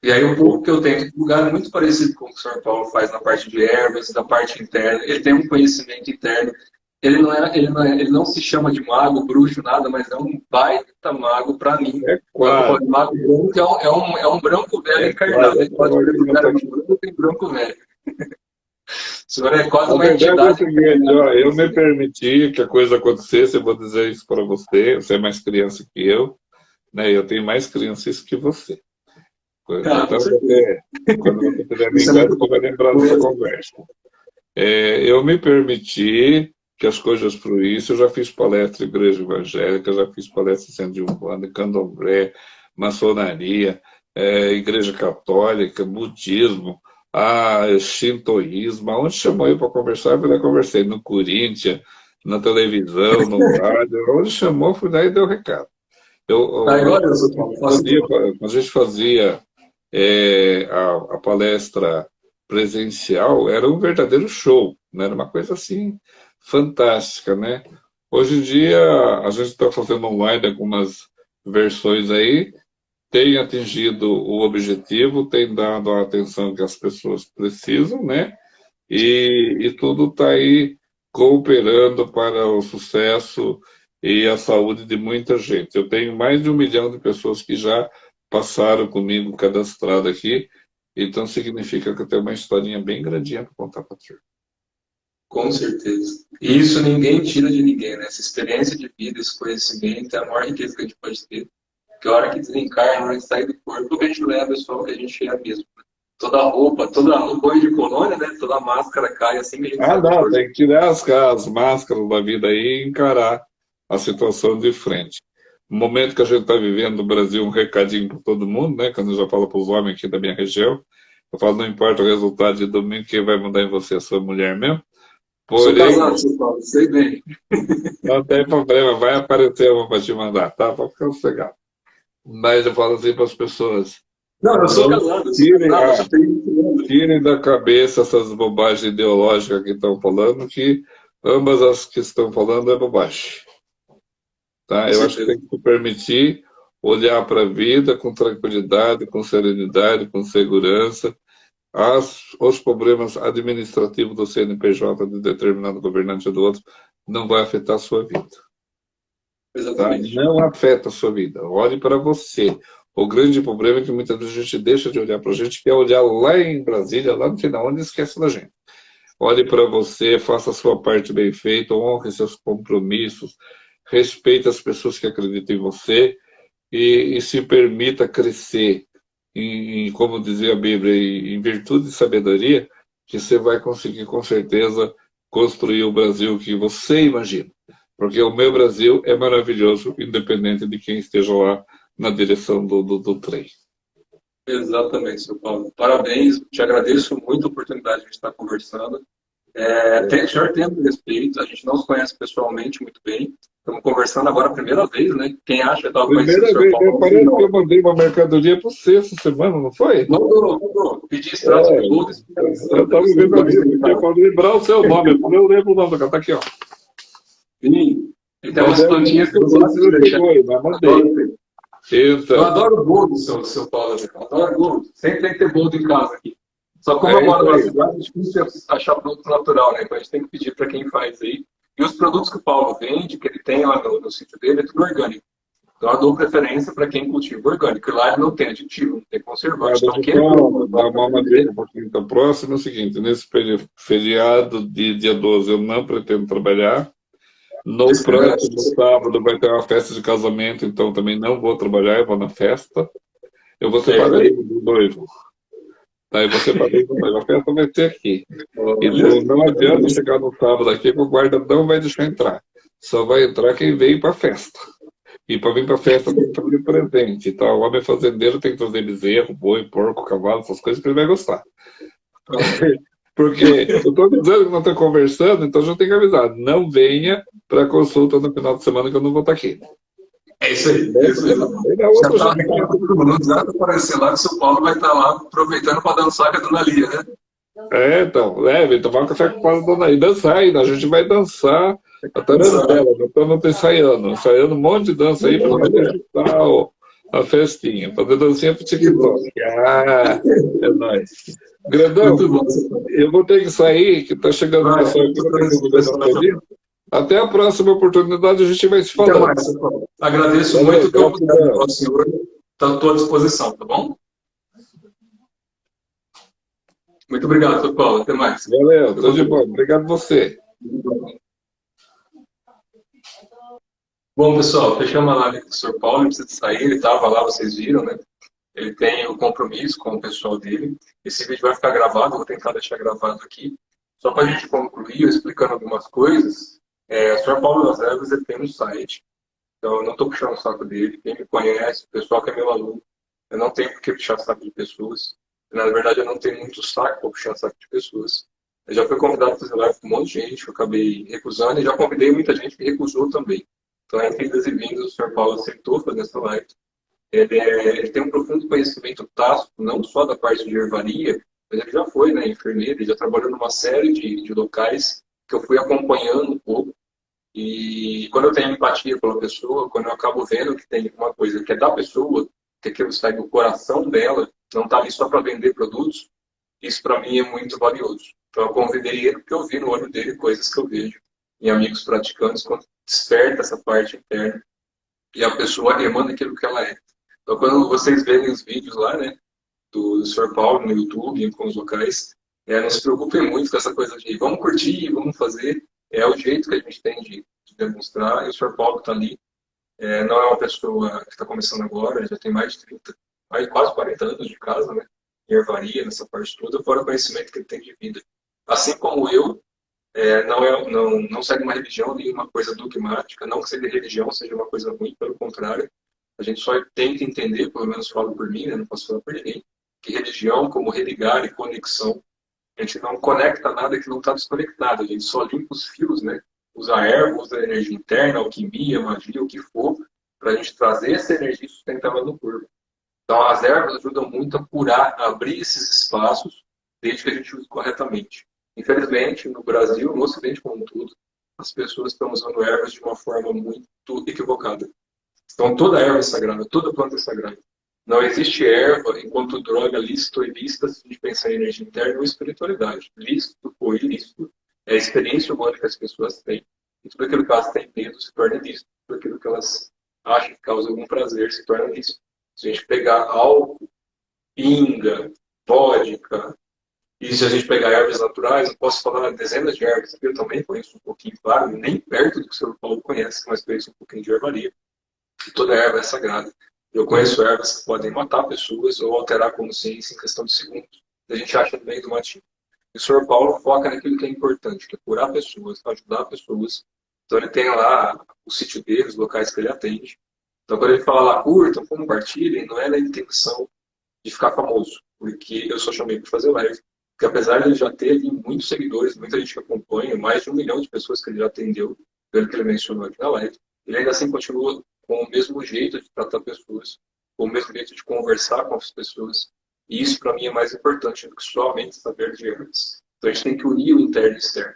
E aí um pouco que eu tento divulgar é muito parecido com o que o Sr. Paulo faz na parte de ervas, da parte interna. Ele tem um conhecimento interno. Ele não se chama de mago, bruxo, nada, mas é um baita mago para mim. É claro. O mago branco é um branco velho encarnado. Ele pode ver que branco tem branco velho. O senhor é quase uma entidade. Eu me permiti que a coisa acontecesse, eu vou dizer isso para você é mais criança que eu, né? Eu tenho mais crianças que você. Então, quando você tiver minha idade, você vai lembrar dessa conversa. Eu me permiti que as coisas fluíssem. Eu já fiz palestra em igreja evangélica, já fiz palestra em centro de Umbanda, candomblé, maçonaria, igreja católica, budismo, shintoísmo. Onde chamou eu para conversar, eu já conversei no Corinthians, na televisão, no rádio. Onde chamou, fui lá e dei o recado. Quando a gente fazia a palestra presencial, era um verdadeiro show, né? Era uma coisa assim fantástica, né? Hoje em dia a gente está fazendo online algumas versões aí, tem atingido o objetivo, tem dado a atenção que as pessoas precisam, né? E tudo está aí cooperando para o sucesso e a saúde de muita gente. Eu tenho mais de 1 milhão de pessoas que já passaram comigo cadastrado aqui, então significa que eu tenho uma historinha bem grandinha para contar para a turma. Com certeza. E isso ninguém tira de ninguém, né? Essa experiência de vida, esse conhecimento é a maior riqueza que a gente pode ter. Porque a hora que desencarna, a hora que sai do corpo, que a gente leva é só o que a gente é mesmo. Toda a roupa, o banho de colônia, né? Toda a máscara cai assim que a gente sai do corpo. Tem que tirar as máscaras da vida aí e encarar a situação de frente. No momento que a gente está vivendo no Brasil, um recadinho para todo mundo, né? Quando eu já falo para os homens aqui da minha região, eu falo, não importa o resultado de domingo, quem vai mandar em você é a sua mulher mesmo. Porém, sou casado, seu Paulo, sei bem. Não tem problema, vai aparecer uma para te mandar, tá? Pode ficar sossegado. Mas eu falo assim para as pessoas. Não, eu sou casado. Tirem da cabeça essas bobagens ideológicas que estão falando, que ambas as que estão falando é bobagem. Tá? Eu acho que tem que se permitir olhar para a vida com tranquilidade, com serenidade, com segurança. Os problemas administrativos do CNPJ de determinado governante ou do outro não vai afetar a sua vida. Exatamente. Tá? Não afeta a sua vida. Olhe para você. O grande problema é que muitas vezes a gente deixa de olhar para a gente, quer olhar lá em Brasília, lá no final, onde esquece da gente. Olhe para você, faça a sua parte bem feita, honre seus compromissos, respeite as pessoas que acreditam em você e se permita crescer. Como dizia a Bíblia, em virtude de sabedoria, que você vai conseguir com certeza construir o Brasil que você imagina. Porque o meu Brasil é maravilhoso, independente de quem esteja lá na direção do trem. Exatamente, seu Paulo. Parabéns, te agradeço muito a oportunidade de estar conversando. O senhor tem um respeito, a gente não se conhece pessoalmente muito bem. Estamos conversando agora a primeira vez, né? Quem acha que estava conhecendo o senhor Paulo? Parece que eu mandei uma mercadoria para você essa semana, não foi? Não. Pedi extrato de tudo. Eu estava vendo aqui, para lembrar o seu nome. Eu lembro o nome do cara, tá aqui, ó. Sim. E tem umas plantinhas que eu gosto de deixar. Eu adoro bolo, seu Paulo. Eu adoro bolo. Sempre tem que ter bolo em casa aqui. Só como eu moro na cidade, é difícil achar produto natural, né? Então a gente tem que pedir para quem faz aí. E os produtos que o Paulo vende, que ele tem lá no sítio dele, é tudo orgânico. Então, eu dou preferência para quem cultiva orgânico. E lá ele não tem aditivo, não tem conservante. Deixa Então, eu quem só dar uma dica um pouquinho da próxima, é o seguinte, nesse feriado de dia 12 eu não pretendo trabalhar. No próximo sábado vai ter uma festa de casamento, então também não vou trabalhar, eu vou na festa. Eu vou ser padrinho do noivo. Aí você padrinho do noivo. A festa vai ser aqui. Então não adianta chegar no sábado aqui que o guarda não vai deixar entrar. Só vai entrar quem veio para a festa. E para vir para a festa tem que trazer presente. Então o homem fazendeiro tem que trazer bezerro, boi, porco, cavalo, essas coisas que ele vai gostar. Porque eu estou avisando que nós estamos conversando, então já tem que avisar. Não venha para a consulta no final de semana que eu não vou estar aqui. É isso aí. É isso aí. Já está todo mundo já aparecer lá que o São Paulo vai estar lá aproveitando para dançar com a Dona Lia, né? Então, vem tomar um café com a Dona Lia. Dançar ainda, a gente vai dançar a tarantela, então não tem ensaiando um monte de dança aí para poder agitar a festinha, fazer dancinha pro TikTok. É nóis. Grandão, eu vou ter que sair, que está chegando o pessoal aqui. Até a próxima oportunidade, a gente vai se falando. Até mais, agradeço muito pela oportunidade ao senhor. Estou à disposição, tá bom? Muito obrigado, Sr. Paulo. Até mais. Valeu, tudo de bom. Obrigado a você. Bom, pessoal, fechamos a live com o Sr. Paulo. Ele precisa sair, ele estava lá, vocês viram, né? Ele tem um compromisso com o pessoal dele. Esse vídeo vai ficar gravado, vou tentar deixar gravado aqui. Só para a gente concluir, eu explicando algumas coisas. O Sr. Paulo das Ervas, ele tem um site. Então, eu não estou puxando o saco dele. Quem me conhece, o pessoal que é meu aluno, eu não tenho por que puxar o saco de pessoas. Na verdade, eu não tenho muito saco para puxar o saco de pessoas. Eu já fui convidado a fazer live com um monte de gente, eu acabei recusando, e já convidei muita gente que recusou também. Então, entre idas e vindas, o Sr. Paulo aceitou fazer essa live. Ele tem um profundo conhecimento tácito, não só da parte de ervaria, mas ele já foi, né, enfermeiro, ele já trabalhou numa série de locais que eu fui acompanhando um pouco. E quando eu tenho empatia pela pessoa, quando eu acabo vendo que tem uma coisa que é da pessoa, que aquilo sai do coração dela, não está ali só para vender produtos, isso para mim é muito valioso. Então eu convidei ele porque eu vi no olho dele coisas que eu vejo em amigos praticantes, quando desperta essa parte interna e a pessoa emana aquilo que ela é. Então quando vocês verem os vídeos lá, né, do Sr. Paulo no YouTube, com os locais, não se preocupem muito com essa coisa de vamos curtir, vamos fazer. É o jeito que a gente tem de demonstrar, e o Sr. Paulo está ali. Não é uma pessoa que está começando agora, já tem mais de 30, quase 40 anos de casa, né? Em ervaria, nessa parte toda, fora o conhecimento que ele tem de vida. Assim como eu, não segue uma religião nem uma coisa dogmática, não que ser de religião seja uma coisa ruim, pelo contrário. A gente só tem que entender, pelo menos falo por mim, né? Não posso falar por ninguém, que religião, como religar e conexão, a gente não conecta nada que não está desconectado, a gente só limpa os fios, né? Usa erva, usa energia interna, alquimia, magia, o que for, para a gente trazer essa energia sustentável no corpo. Então, as ervas ajudam muito a curar, a abrir esses espaços, desde que a gente use corretamente. Infelizmente, no Brasil, no Ocidente como um todo, as pessoas estão usando ervas de uma forma muito equivocada. Então, toda erva é sagrada, toda planta é sagrada. Não existe erva enquanto droga lícita ou ilícita se a gente pensar em energia interna ou espiritualidade. Lícito ou ilícito é a experiência humana que as pessoas têm. E tudo aquilo que elas têm medo se torna lícito. Tudo aquilo que elas acham que causa algum prazer se torna lícito. Se a gente pegar álcool, pinga, vodka, e se a gente pegar ervas naturais, eu posso falar dezenas de ervas que eu também conheço um pouquinho, claro, nem perto do que o Sr. Paulo conhece, mas conheço um pouquinho de ervaria. E toda erva é sagrada. Eu conheço ervas que podem matar pessoas ou alterar a consciência em questão de segundos. A gente acha no meio do matinho. E o Sr. Paulo foca naquilo que é importante, que é curar pessoas, ajudar pessoas. Então ele tem lá o sítio dele, os locais que ele atende. Então quando ele fala lá, curtam, compartilhem, não é na intenção de ficar famoso, porque eu só chamei para fazer live. Porque apesar de ele já ter ali muitos seguidores, muita gente que acompanha, mais de 1 milhão de pessoas que ele já atendeu, pelo que ele mencionou aqui na live, ele ainda assim continua com o mesmo jeito de tratar pessoas, com o mesmo jeito de conversar com as pessoas. E isso, para mim, é mais importante do que somente saber de ervas. Então, a gente tem que unir o interno e o externo.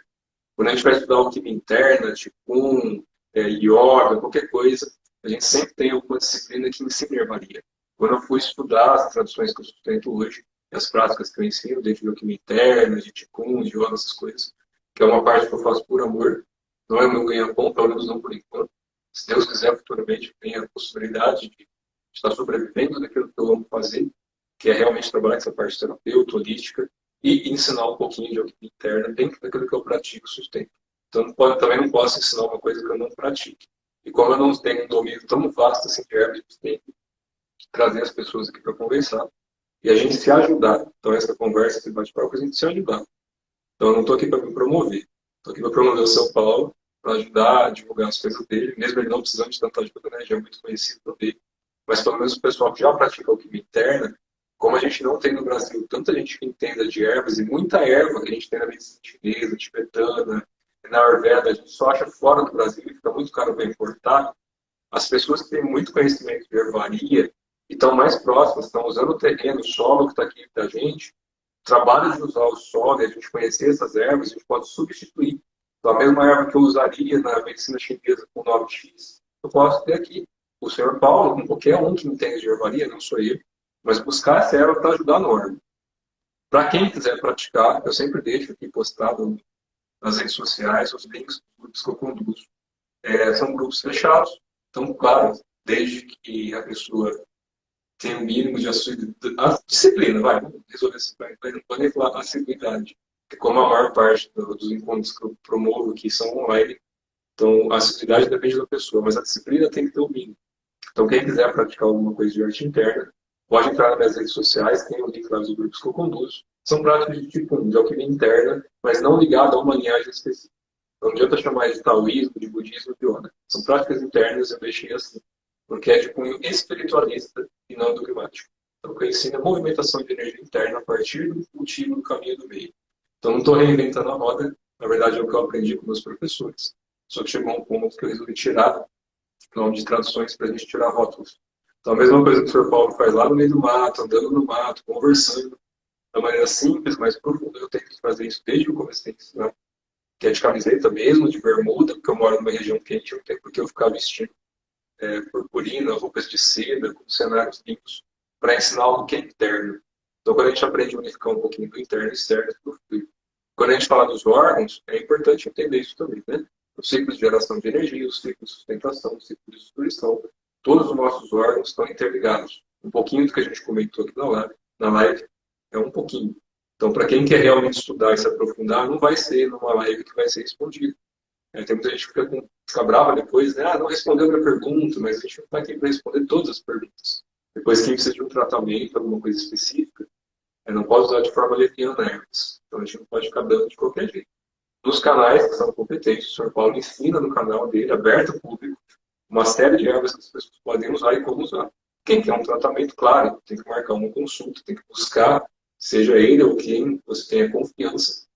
Quando a gente vai estudar alquimia interna, Qigong, yoga, qualquer coisa, a gente sempre tem alguma disciplina que ensina ervaria. Quando eu fui estudar as tradições que eu sustento hoje, as práticas que eu ensino dentro de alquimia interna, de Qigong, de yoga, essas coisas, que é uma parte que eu faço por amor, não é o meu ganha-pão, pelo menos não por enquanto. se Deus quiser, futuramente, eu tenho a possibilidade de estar sobrevivendo daquilo que eu amo fazer, que é realmente trabalhar com essa parte terapêutica, holística, e ensinar um pouquinho de alquimia interna dentro daquilo que eu pratico e sustento. Então, também não posso ensinar uma coisa que eu não pratique. E como eu não tenho um domínio tão vasto assim de herbs, eu tenho que trazer as pessoas aqui para conversar e a gente se ajudar. Então, essa conversa, esse bate-papo, a gente se ajudar. Então, eu não estou aqui para me promover. Estou aqui para promover o São Paulo, para ajudar a divulgar as coisas dele, mesmo ele não precisando de tanta ajuda, né? Já é muito conhecido por dele. Mas pelo menos o pessoal que já pratica alquimia interna, como a gente não tem no Brasil tanta gente que entenda de ervas, e muita erva que a gente tem na medicina chinesa, tibetana, na Ayurveda, a gente só acha fora do Brasil e fica muito caro para importar, as pessoas que têm muito conhecimento de ervaria e estão mais próximas, estão usando o terreno, o solo que está aqui da gente, trabalho de usar o solo e a gente conhecer essas ervas, a gente pode substituir. Então, a mesma erva que eu usaria na medicina chinesa com 9x, eu posso ter aqui. O senhor Paulo, com qualquer um que entende de ervaria, não sou eu, mas buscar essa erva para ajudar no órgão. Para quem quiser praticar, eu sempre deixo aqui postado nas redes sociais os links dos grupos que eu conduzo. São grupos fechados, então, claro, desde que a pessoa tenha o mínimo de disciplina, vamos resolver isso, não pode nem falar assiduidade, porque como a maior parte dos encontros que eu promovo aqui são online, então a assiduidade depende da pessoa, mas a disciplina tem que ter o mínimo. Então, quem quiser praticar alguma coisa de arte interna, pode entrar nas minhas redes sociais, tem o link lá dos grupos que eu conduzo. São práticas de tipo 1, de alquimia interna, mas não ligado a uma linhagem específica. Não adianta chamar de taoísmo, de budismo, de yoga. São práticas internas, eu deixei assim, porque é de cunho espiritualista e não dogmático. Então, o que eu ensino é movimentação de energia interna a partir do cultivo do caminho do meio. Então, não estou reinventando a roda, na verdade é o que eu aprendi com meus professores. Só que chegou um ponto que eu resolvi tirar o nome de traduções para a gente tirar rótulos. Então, a mesma coisa que o Sr. Paulo faz lá no meio do mato, andando no mato, conversando, da maneira simples, mais profunda, eu tenho que fazer isso desde o começo de ensinar. Que é de camiseta mesmo, de bermuda, porque eu moro numa região quente, não tem por que eu ficar vestindo purpurina, roupas de seda, com cenários limpos, para ensinar algo que é interno. Então, quando a gente aprende a unificar um pouquinho do interno e externo, tudo flui. Quando a gente fala dos órgãos, é importante entender isso também, né? O ciclo de geração de energia, o ciclo de sustentação, o ciclo de destruição, todos os nossos órgãos estão interligados. Um pouquinho do que a gente comentou aqui na live é um pouquinho. Então, para quem quer realmente estudar e se aprofundar, não vai ser numa live que vai ser respondido. Tem muita gente que fica brava depois, né? Não respondeu a minha pergunta, mas a gente não está aqui para responder todas as perguntas. Depois, quem precisa de um tratamento, alguma coisa específica, não pode usar de forma leviana ervas. Então, a gente não pode ficar dando de qualquer jeito. Nos canais que são competentes, o Sr. Paulo ensina no canal dele, aberto ao público, uma série de ervas que as pessoas podem usar e como usar. Quem quer um tratamento, claro, tem que marcar uma consulta, tem que buscar, seja ele ou quem você tenha confiança,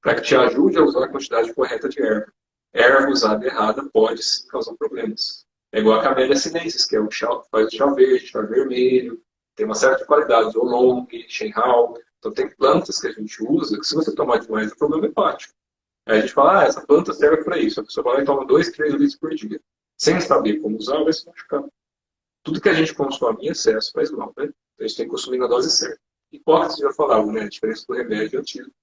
para que te ajude a usar a quantidade correta de erva. Erva usada errada pode sim causar problemas. É igual a Camellia sinensis, que é o chá, faz o chá verde, chá vermelho, tem uma série de qualidades, oolong, shenhao. Então tem plantas que a gente usa que se você tomar demais é problema hepático. Aí a gente fala, essa planta serve para isso. A pessoa vai lá e toma 2, 3 litros por dia. Sem saber como usar, vai se machucar. Tudo que a gente consome em excesso faz mal, né? Então a gente tem que consumir na dose certa. Hipócrates já falava, né? A diferença do remédio e antídoto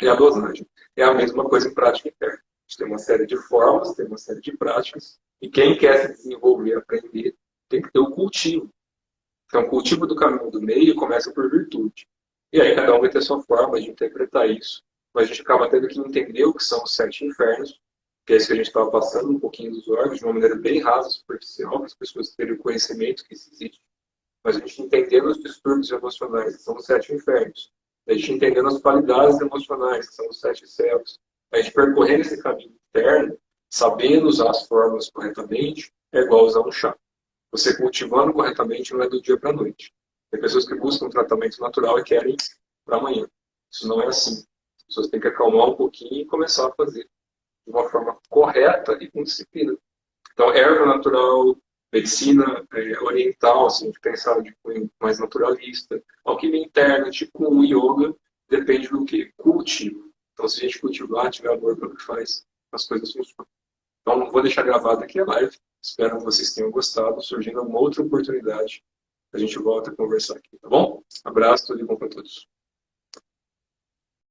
é a dosagem. É a mesma coisa em prática interna. A gente tem uma série de formas, tem uma série de práticas, e quem quer se desenvolver, aprender, tem que ter o cultivo. Então, o cultivo do caminho do meio começa por virtude. E aí cada um vai ter sua forma de interpretar isso. Mas a gente acaba tendo que entender o que são os 7 infernos, que é isso que a gente estava passando um pouquinho dos órgãos, de uma maneira bem rasa, superficial, para as pessoas terem o conhecimento que isso existe. Mas a gente entendendo os distúrbios emocionais, que são os 7 infernos. A gente entendendo as qualidades emocionais, que são os 7 céus. A gente percorrendo esse caminho interno, sabendo usar as fórmulas corretamente, é igual usar um chá. Você cultivando corretamente não é do dia para a noite. Tem pessoas que buscam um tratamento natural e querem para amanhã. Isso não é assim. As pessoas têm que acalmar um pouquinho e começar a fazer de uma forma correta e com disciplina. Então, erva natural, medicina oriental, assim, de pensar de cunho mais naturalista, alquimia interna, tipo um yoga, depende do que? Cultivo. Então, se a gente cultivar, tiver amor pelo que faz, as coisas funcionam. Então, vou deixar gravado aqui a live. Espero que vocês tenham gostado. Surgindo alguma outra oportunidade, a gente volta a conversar aqui, tá bom? Abraço, tudo de bom para todos.